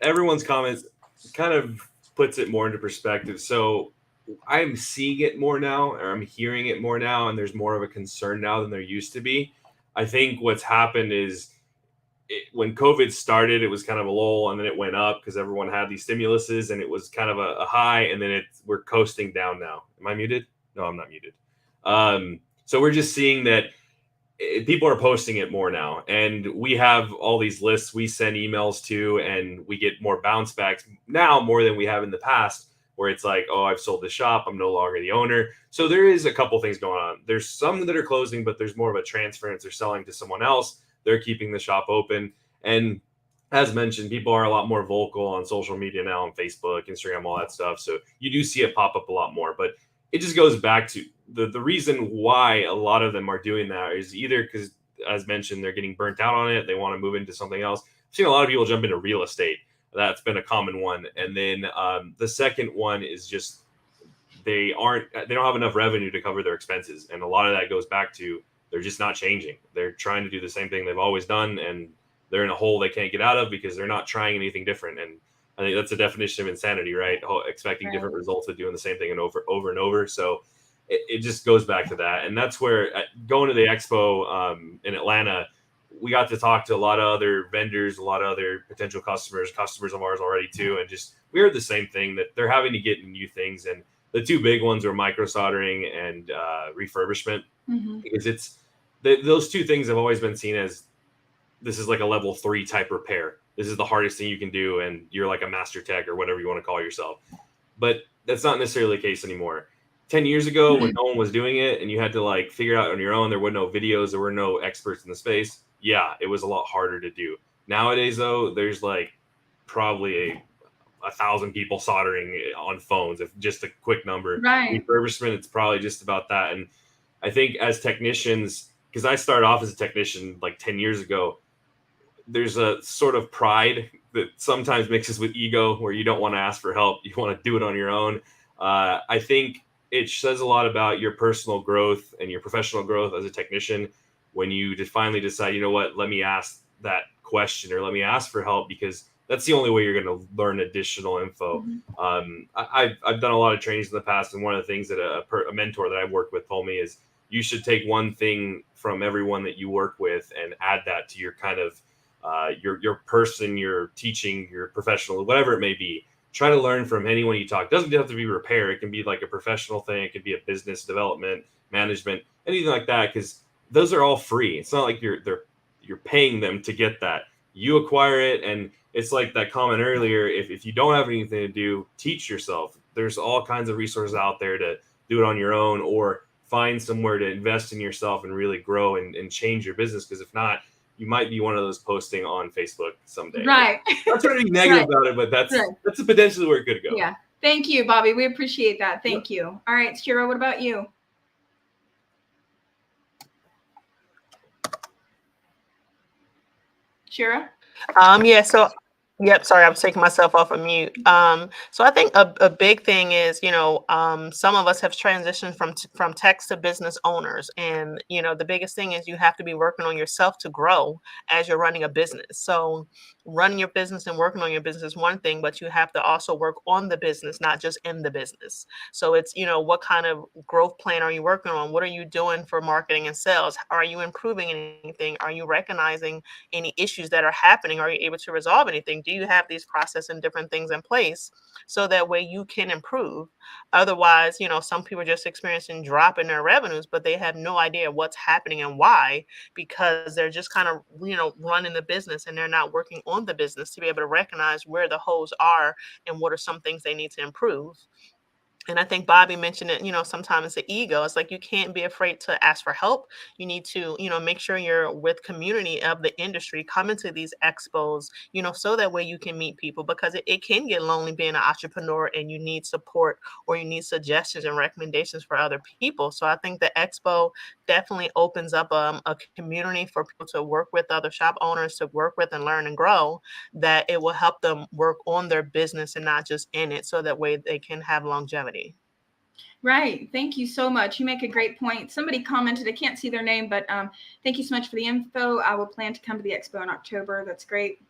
Everyone's comments kind of puts it more into perspective. So I'm seeing it more now, or I'm hearing it more now, and there's more of a concern now than there used to be. I think what's happened is when COVID started, it was kind of a lull, and then it went up because everyone had these stimuluses, and it was kind of a high, and then we're coasting down now. Am I muted? No, I'm not muted. So we're just seeing that people are posting it more now, and we have all these lists we send emails to, and we get more bounce backs now more than we have in the past, where it's like, oh, I've sold the shop, I'm no longer the owner. So there is a couple things going on. There's some that are closing, but there's more of a transference. They're selling to someone else. They're keeping the shop open. And as mentioned, people are a lot more vocal on social media now, on Facebook, Instagram, all that stuff. So you do see it pop up a lot more, but it just goes back to the reason why a lot of them are doing that is either because, as mentioned, they're getting burnt out on it. They want to move into something else. I've seen a lot of people jump into real estate. That's been a common one. And then the second one is just they don't have enough revenue to cover their expenses. And a lot of that goes back to they're just not changing. They're trying to do the same thing they've always done, and they're in a hole they can't get out of because they're not trying anything different. And I think that's a definition of insanity, right? Expecting different results of doing the same thing and over and over. So it just goes back to that. And that's where going to the expo in Atlanta, we got to talk to a lot of other vendors, a lot of other potential customers of ours already too. And just, we heard the same thing, that they're having to get new things. And the two big ones are micro soldering and refurbishment, because those two things have always been seen as, this is like a level 3 type repair. This is the hardest thing you can do, and you're like a master tech or whatever you want to call yourself. But that's not necessarily the case anymore. 10 years ago, when no one was doing it and you had to like figure it out on your own, there were no videos, there were no experts in the space. Yeah, it was a lot harder to do. Nowadays, though, there's like probably 1,000 people soldering on phones, if just a quick number. Right. Refurbishment, it's probably just about that. And I think as technicians, because I started off as a technician like 10 years ago, there's a sort of pride that sometimes mixes with ego, where you don't want to ask for help. You want to do it on your own. I think it says a lot about your personal growth and your professional growth as a technician when you just finally decide, you know what, let me ask that question, or let me ask for help, because that's the only way you're going to learn additional info. I've done a lot of trainings in the past, and one of the things that a mentor that I've worked with told me is you should take one thing from everyone that you work with and add that to your kind of your person, your teaching, your professional, whatever it may be. Try to learn from anyone you talk. It doesn't have to be repair. It can be like a professional thing. It could be a business development, management, anything like that, because those are all free. It's not like you're paying them to get that. You acquire it, and it's like that comment earlier. If you don't have anything to do, teach yourself. There's all kinds of resources out there to do it on your own, or find somewhere to invest in yourself and really grow and change your business. Because if not, you might be one of those posting on Facebook someday. Right. Not trying to be negative about it, but that's potentially where it could go. Yeah. Thank you, Bobby. We appreciate that. Thank you. All right, Shira, what about you? Shira? Yep, sorry, I was taking myself off of mute. So I think a big thing is, some of us have transitioned from techs to business owners. And, the biggest thing is you have to be working on yourself to grow as you're running a business. So running your business and working on your business is one thing, but you have to also work on the business, not just in the business. So it's, what kind of growth plan are you working on? What are you doing for marketing and sales? Are you improving anything? Are you recognizing any issues that are happening? Are you able to resolve anything? Do you have these process and different things in place so that way you can improve? Otherwise, some people are just experiencing drop in their revenues, but they have no idea what's happening and why, because they're just kind of, running the business, and they're not working on the business to be able to recognize where the holes are and what are some things they need to improve. And I think Bobby mentioned it, sometimes it's the ego. It's like, you can't be afraid to ask for help. You need to, make sure you're with community of the industry, come into these expos, so that way you can meet people, because it can get lonely being an entrepreneur and you need support, or you need suggestions and recommendations for other people. So I think the expo definitely opens up a community for people to work with other shop owners, to work with and learn and grow, that it will help them work on their business and not just in it, so that way they can have longevity. Right. Thank you so much. You make a great point. Somebody commented, I can't see their name, but thank you so much for the info. I will plan to come to the expo in October. That's great.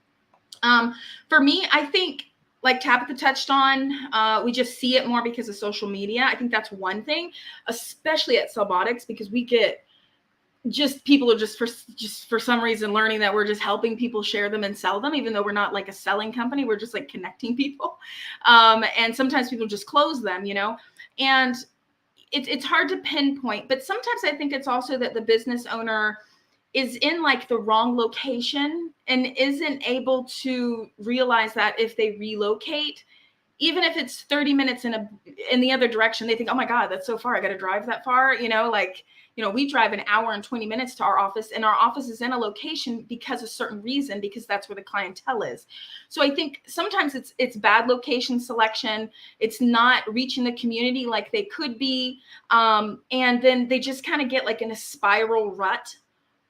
For me, I think, like Tabitha touched on, we just see it more because of social media. I think that's one thing, especially at Cellbotics, because we get just people are just for some reason learning that we're just helping people share them and sell them, even though we're not like a selling company. We're just like connecting people. And sometimes people just close them, and it's hard to pinpoint, but sometimes I think it's also that the business owner is in like the wrong location and isn't able to realize that if they relocate, even if it's 30 minutes in the other direction, they think, oh my God, that's so far. I got to drive that far. We drive an hour and 20 minutes to our office, and our office is in a location because of a certain reason, because that's where the clientele is. So I think sometimes it's bad location selection. It's not reaching the community like they could be. And then they just kind of get like in a spiral rut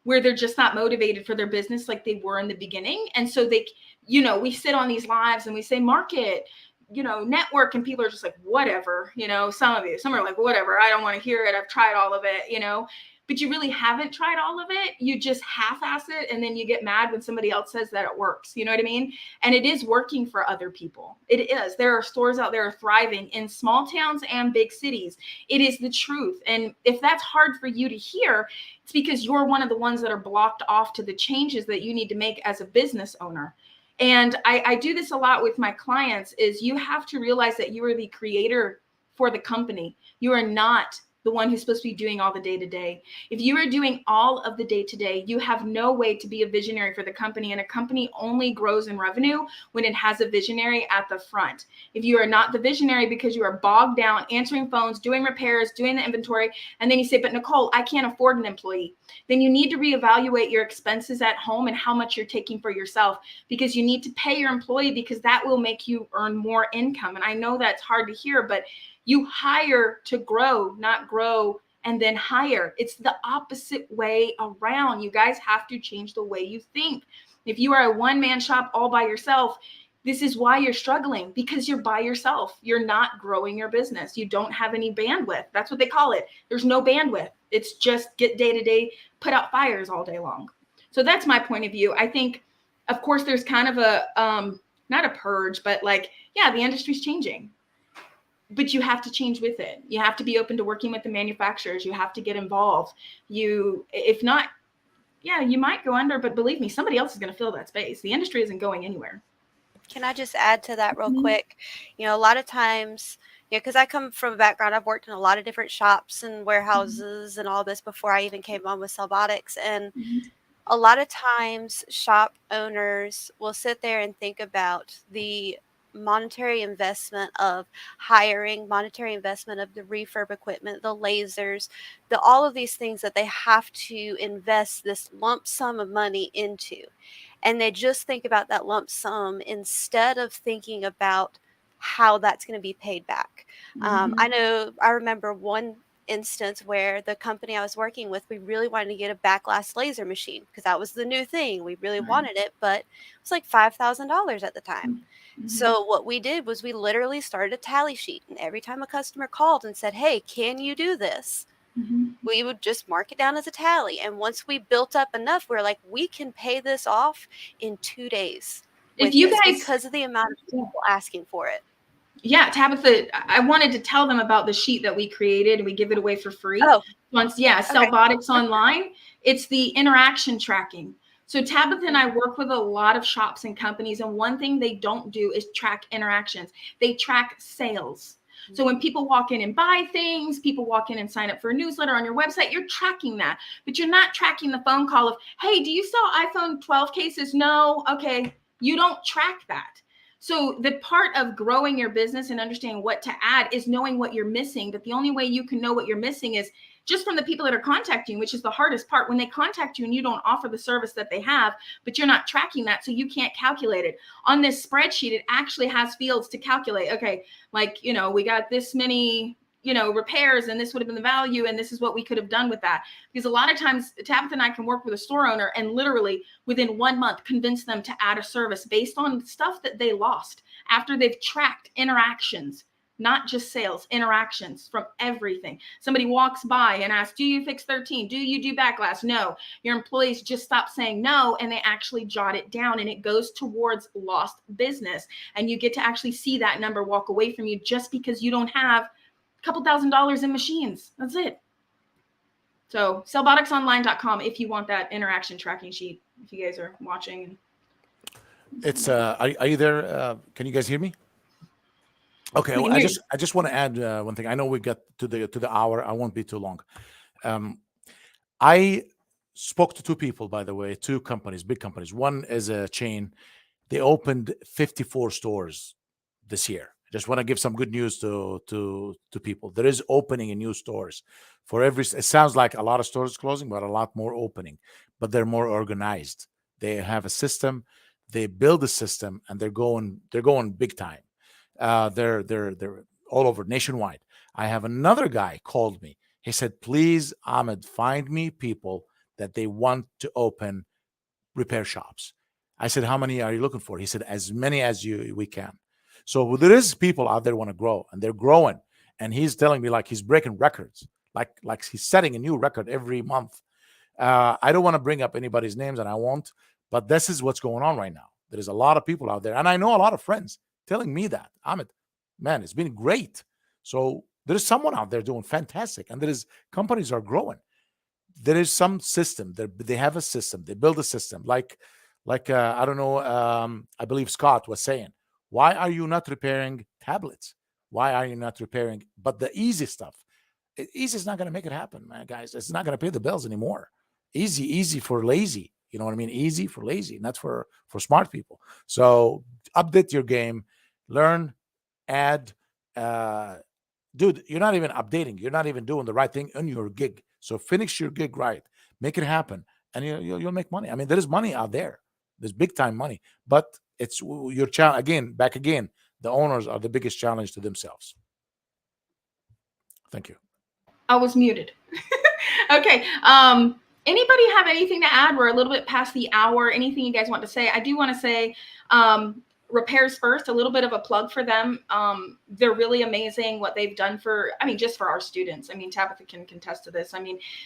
where they're just not motivated for their business like they were in the beginning. And so we sit on these lives and we say, market, network, and people are just like, whatever, some are like, whatever, I don't want to hear it. I've tried all of it, but you really haven't tried all of it. You just half-ass it. And then you get mad when somebody else says that it works. You know what I mean? And it is working for other people. It is. There are stores out there thriving in small towns and big cities. It is the truth. And if that's hard for you to hear, it's because you're one of the ones that are blocked off to the changes that you need to make as a business owner. And I do this a lot with my clients, is you have to realize that you are the creator for the company. You are not the one who's supposed to be doing all the day-to-day. If you are doing all of the day-to-day, you have no way to be a visionary for the company. And a company only grows in revenue when it has a visionary at the front. If you are not the visionary because you are bogged down answering phones, doing repairs, doing the inventory, and then you say, but Nicole, I can't afford an employee, then you need to reevaluate your expenses at home and how much you're taking for yourself, because you need to pay your employee, because that will make you earn more income. And I know that's hard to hear, but you hire to grow, not grow and then hire. It's the opposite way around. You guys have to change the way you think. If you are a one-man shop all by yourself, this is why you're struggling, because you're by yourself. You're not growing your business. You don't have any bandwidth. That's what they call it. There's no bandwidth. It's just get day-to-day, put out fires all day long. So that's my point of view. I think, of course, there's kind of a, not a purge, but like, yeah, the industry's changing. But you have to change with it. You have to be open to working with the manufacturers. You have to get involved. If not, yeah, you might go under, but believe me, somebody else is going to fill that space. The industry isn't going anywhere. Can I just add to that real quick? A lot of times, because I come from a background, I've worked in a lot of different shops and warehouses and all this before I even came on with Cellbotics. And a lot of times shop owners will sit there and think about the monetary investment of hiring, monetary investment of the refurb equipment, the lasers, all of these things that they have to invest this lump sum of money into. And they just think about that lump sum instead of thinking about how that's going to be paid back. I remember one instance where the company I was working with, we really wanted to get a backlash laser machine because that was the new thing. We really wanted it, but it was like $5,000 at the time. So what we did was we literally started a tally sheet, and every time a customer called and said, hey, can you do this? We would just mark it down as a tally. And once we built up enough, we're like, we can pay this off in 2 days. If you guys, because of the amount of people asking for it. Yeah, Tabitha, I wanted to tell them about the sheet that we created, and we give it away for free. Cellbotics Online. It's the interaction tracking. So Tabitha and I work with a lot of shops and companies, and one thing they don't do is track interactions. They track sales. So when people walk in and buy things, people walk in and sign up for a newsletter on your website, you're tracking that. But you're not tracking the phone call of, hey, do you sell iPhone 12 cases? No. Okay. You don't track that. So the part of growing your business and understanding what to add is knowing what you're missing. But the only way you can know what you're missing is just from the people that are contacting you, which is the hardest part. When they contact you and you don't offer the service that they have, but you're not tracking that, so you can't calculate it. On this spreadsheet, it actually has fields to calculate. Okay, like, we got this many, repairs, and this would have been the value, and this is what we could have done with that. Because a lot of times Tabitha and I can work with a store owner and literally within 1 month convince them to add a service based on stuff that they lost after they've tracked interactions not just sales, interactions from everything. Somebody walks by and asks, do you fix 13? Do you do back glass? No. Your employees just stop saying no, and they actually jot it down, and it goes towards lost business. And you get to actually see that number walk away from you just because you don't have a couple $1,000s in machines. That's it. So sellboticsonline.com if you want that interaction tracking sheet, if you guys are watching. It's are you there? Can you guys hear me? Okay, well, I just want to add one thing. I know we got to the hour. I won't be too long. I spoke to two people, by the way, two companies, big companies. One is a chain. They opened 54 stores this year. Just want to give some good news to people. There is opening in new stores for every. It sounds like a lot of stores closing, but a lot more opening. But they're more organized. They have a system. They build a system, and they're going big time. They're all over nationwide. I have another guy called me. He said, "Please, Ahmed, find me people that they want to open repair shops." I said, "How many are you looking for?" He said, "As many as we can." So there is people out there want to grow, and they're growing. And he's telling me like he's breaking records, like he's setting a new record every month. I don't want to bring up anybody's names, and I won't. But this is what's going on right now. There is a lot of people out there, and I know a lot of friends telling me that, Ahmed, man, it's been great. So there is someone out there doing fantastic, and there is companies are growing. There is some system. They have a system. They build a system. Like I don't know. I believe Scott was saying, why are you not repairing tablets? Why are you not repairing? But the easy stuff, easy is not going to make it happen, man, guys. It's not going to pay the bills anymore. Easy for lazy. You know what I mean? Easy for lazy, not for smart people. So update your game, learn, add. Dude, you're not even updating. You're not even doing the right thing in your gig. So finish your gig right, make it happen, and you'll make money. I mean, there is money out there. There's big time money, but it's your challenge again. Back again, the owners are the biggest challenge to themselves. Thank you. I was muted. Okay. Anybody have anything to add? We're a little bit past the hour. Anything you guys want to say? I do want to say Repairs First, a little bit of a plug for them. They're really amazing what they've done for, just for our students. Tabitha can contest to this.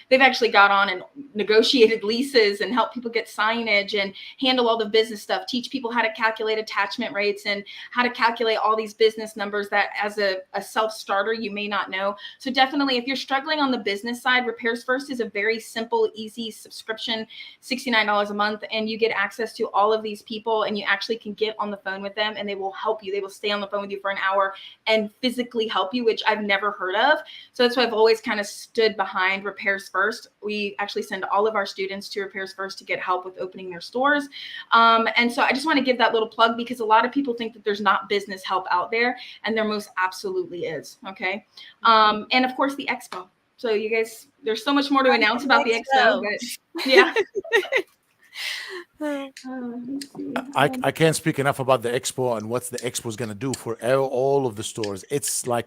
They've actually got on and negotiated leases and helped people get signage and handle all the business stuff, teach people how to calculate attachment rates and how to calculate all these business numbers that as a self-starter, you may not know. So definitely, if you're struggling on the business side, Repairs First is a very simple, easy subscription, $69 a month, and you get access to all of these people, and you actually can get on the phone with them and they will help you. They will stay on the phone with you for an hour and physically help you, which I've never heard of. So that's why I've always kind of stood behind Repairs First. We actually send all of our students to Repairs First to get help with opening their stores. And so I just want to give that little plug because a lot of people think that there's not business help out there, and there most absolutely is. Okay. And of course the expo. So you guys, there's so much more to announce about the expo, but yeah. I can't speak enough about the expo and what the expo is going to do for all of the stores. It's a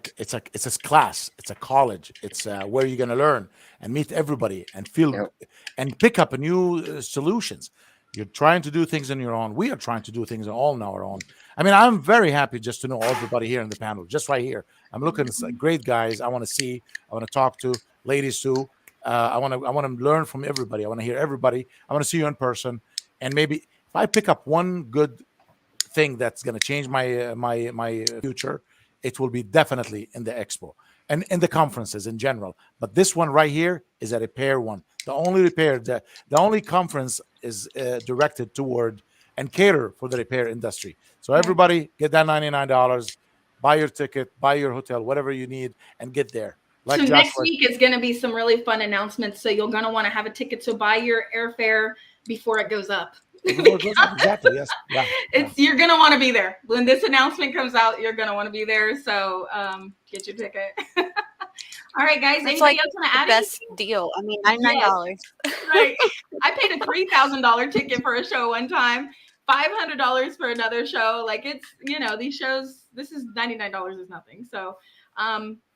class, it's a college, it's where you're going to learn and meet everybody and feel and pick up new solutions. You're trying to do things on your own. We are trying to do things all on our own. I'm very happy just to know everybody here in the panel, just right here. I'm looking at great guys. I want to see. I want to talk to ladies too. I want to learn from everybody. I want to hear everybody. I want to see you in person. And maybe if I pick up one good thing that's going to change my future, it will be definitely in the expo and in the conferences in general. But this one right here is a repair one. The only conference is directed toward and cater for the repair industry. So everybody get that $99, buy your ticket, buy your hotel, whatever you need, and get there. So next week is going to be some really fun announcements. So you're going to want to have a ticket. So buy your airfare before it goes up. Exactly. Yes. Yeah. You're going to want to be there when this announcement comes out. You're going to want to be there. So get your ticket. All right, guys. It's anybody like else want to add best anything? deal. $99. Right. I paid a $3,000 ticket for a show one time. $500 for another show. Like these shows. This is $99 is nothing. So.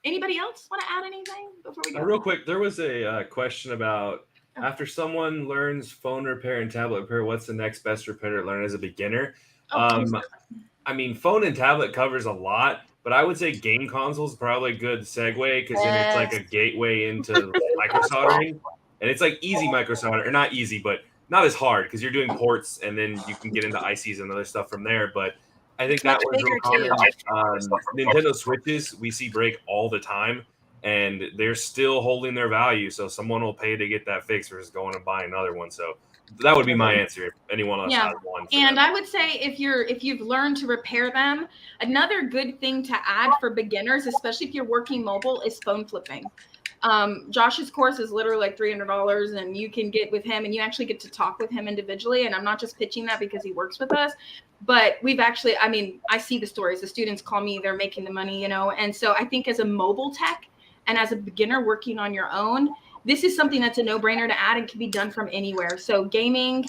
Anybody else want to add anything before we go? Real quick, there was a question about after someone learns phone repair and tablet repair, what's the next best repair to learn as a beginner? Phone and tablet covers a lot. But I would say game consoles probably a good segue because then it's like a gateway into micro soldering, and it's like easy micro solder, or not easy, but not as hard because you're doing ports, and then you can get into ICs and other stuff from there. But I think It's much that one's real bigger common. too. Nintendo Switches we see break all the time, and they're still holding their value. So someone will pay to get that fixed versus going and buying another one. So that would be my answer if anyone else has one. And I would say if you've learned to repair them, another good thing to add for beginners, especially if you're working mobile, is phone flipping. Josh's course is literally like $300, and you can get with him and you actually get to talk with him individually. And I'm not just pitching that because he works with us, but we've actually, I mean, I see the stories. The students call me, they're making the money, you know? And so I think as a mobile tech and as a beginner working on your own, this is something that's a no-brainer to add and can be done from anywhere. So gaming,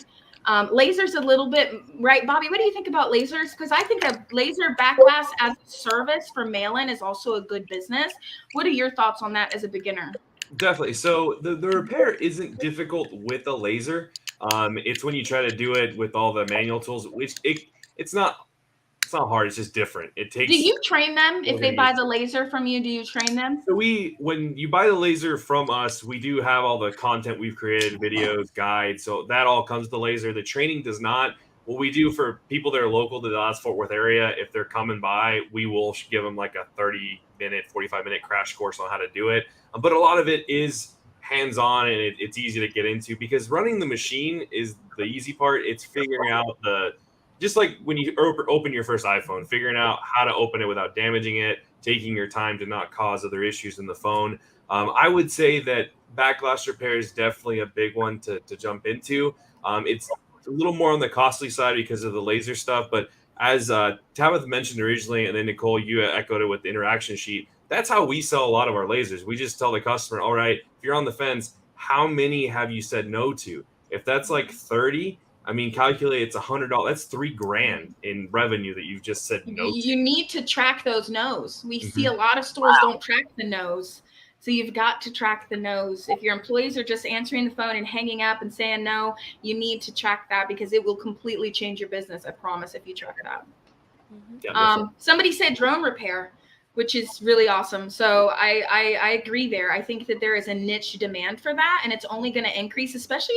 lasers a little bit, right? Bobby, what do you think about lasers? Because I think a laser backglass as a service for mail-in is also a good business. What are your thoughts on that as a beginner? Definitely. So the repair isn't difficult with a laser. It's when you try to do it with all the manual tools, which it's not hard. It's just different. It takes. Do you train them if they buy the laser from you? Do you train them? So when you buy the laser from us, we do have all the content we've created, videos, guides. So that all comes to the laser. The training does not. What we do for people that are local to the Dallas-Fort Worth area, if they're coming by, we will give them like a 30-minute, 45-minute crash course on how to do it. But a lot of it is hands-on, and it's easy to get into because running the machine is the easy part. It's figuring out just like when you open your first iPhone, figuring out how to open it without damaging it, taking your time to not cause other issues in the phone. I would say that backglass repair is definitely a big one to jump into. It's a little more on the costly side because of the laser stuff, but as Tabitha mentioned originally, and then Nicole, you echoed it with the interaction sheet, that's how we sell a lot of our lasers. We just tell the customer, all right, if you're on the fence, how many have you said no to? If that's like 30, I mean, calculate it's $100. That's $3,000 in revenue that you've just said no to. You need to track those no's. We see a lot of stores don't track the no's. So you've got to track the no's. If your employees are just answering the phone and hanging up and saying no, you need to track that because it will completely change your business. I promise if you track it out. Yeah, somebody said drone repair, which is really awesome. So I agree there. I think that there is a niche demand for that, and it's only going to increase, especially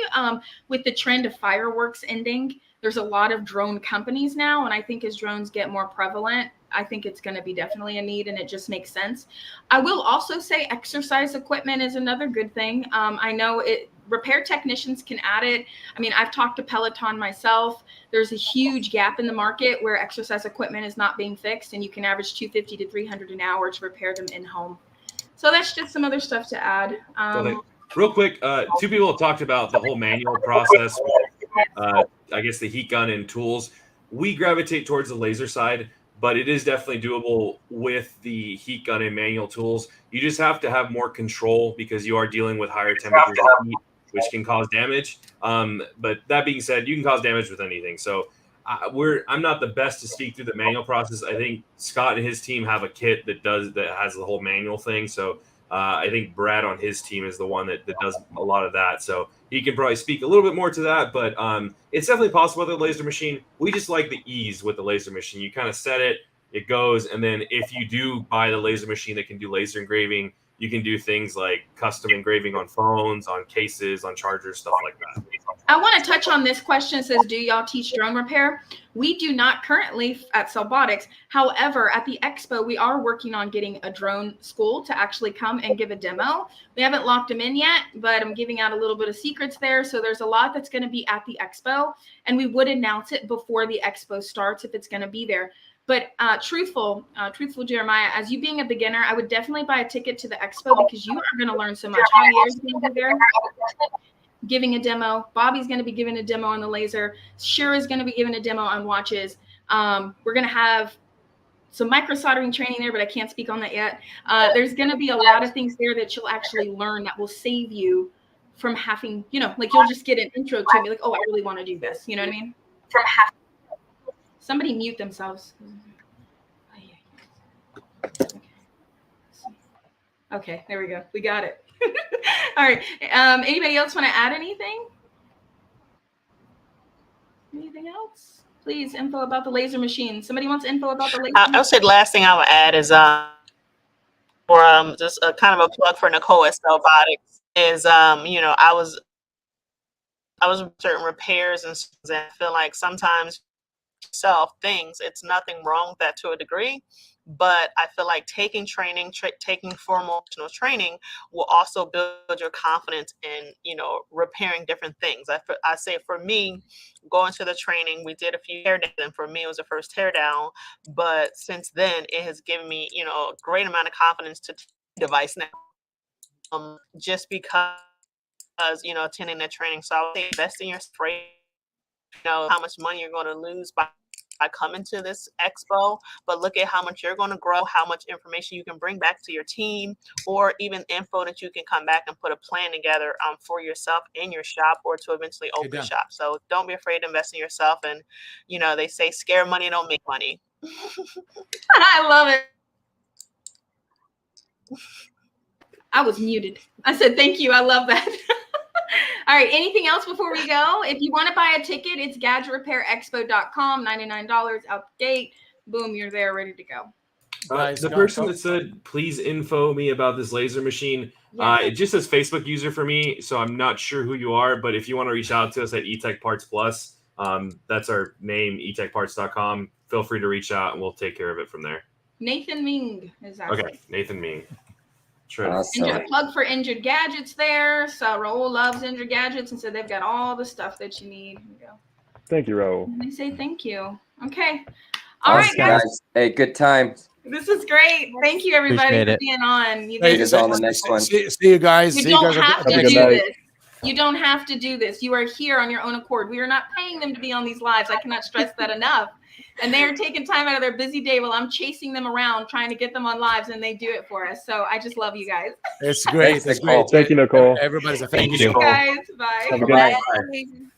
with the trend of fireworks ending. There's a lot of drone companies now, and I think as drones get more prevalent, I think it's going to be definitely a need, and it just makes sense. I will also say exercise equipment is another good thing. I know repair technicians can add it. I mean, I've talked to Peloton myself. There's a huge gap in the market where exercise equipment is not being fixed, and you can average $250 to $300 an hour to repair them in home. So that's just some other stuff to add. Real quick, two people have talked about the whole manual process. I guess the heat gun and tools. We gravitate towards the laser side, but it is definitely doable with the heat gun and manual tools. You just have to have more control because you are dealing with higher temperatures of heat, which can cause damage. But that being said, you can cause damage with anything. So I'm not the best to speak through the manual process. I think Scott and his team have a kit that has the whole manual thing. So I think Brad on his team is the one that does a lot of that. So he can probably speak a little bit more to that, but it's definitely possible with a laser machine. We just like the ease with the laser machine. You kind of set it, it goes, and then if you do buy the laser machine that can do laser engraving, you can do things like custom engraving on phones, on cases, on chargers, stuff like that. I want to touch on this question. It says, do y'all teach drone repair? We do not currently at Cellbotics. However, at the expo, we are working on getting a drone school to actually come and give a demo. We haven't locked them in yet, but I'm giving out a little bit of secrets there. So there's a lot that's going to be at the expo, and we would announce it before the expo starts if it's going to be there. But truthful Jeremiah, as you being a beginner, I would definitely buy a ticket to the expo because you are going to learn so much. Javier's going to be there giving a demo. Bobby's going to be giving a demo on the laser. Shira's going to be giving a demo on watches. We're going to have some micro soldering training there, but I can't speak on that yet. There's going to be a lot of things there that you'll actually learn that will save you from having, like you'll just get an intro to me like, oh, I really want to do this. You know what I mean? Somebody mute themselves. Okay, there we go. We got it. All right. Anybody else want to add anything? Anything else? Please, info about the laser machine. Somebody wants info about the laser I would say the last thing I would add is just a kind of a plug for Nicole at Cellbotics is I was certain repairs and I feel like sometimes things, it's nothing wrong with that to a degree, but I feel like taking training, taking formal training will also build your confidence in, repairing different things. I say for me, going to the training, we did a few teardowns, and for me, it was the first teardown, but since then, it has given me, a great amount of confidence to device now, just because, attending that training. So I would say invest in your spray, how much money you're going to lose by coming to this expo, but look at how much you're going to grow, how much information you can bring back to your team, or even info that you can come back and put a plan together for yourself in your shop or to eventually open a shop. So don't be afraid to invest in yourself. And, they say scare money don't make money. I love it. I was muted. I said, thank you. I love that. All right. Anything else before we go? If you want to buy a ticket, it's gadgetrepairexpo.com, $99 out the gate. Boom, you're there, ready to go. The person that said, please info me about this laser machine, it just says Facebook user for me, so I'm not sure who you are, but if you want to reach out to us at eTech Parts Plus, that's our name, etechparts.com. Feel free to reach out, and we'll take care of it from there. Nathan Ming is our Okay, Nathan Ming. Awesome. And a plug for Injured Gadgets there. So Raul loves Injured Gadgets, and so they've got all the stuff that you need. Here you go. Thank you, Raul. And they say thank you. Okay. All right, Awesome, guys. Hey, good time. This is great. Thank you, everybody, Appreciate for it. being on. You See guys you on the next one. See you guys. You See you don't guys. have Have a to good do night. this. You don't have to do this. You are here on your own accord. We are not paying them to be on these lives. I cannot stress that enough. And they are taking time out of their busy day while I'm chasing them around trying to get them on lives, and they do it for us. So I just love you guys. It's great. Thanks, It's Nicole. great. Thank you, Nicole. Everybody's a Thank thank you you. guys. Bye. Have a good Bye. night. Bye.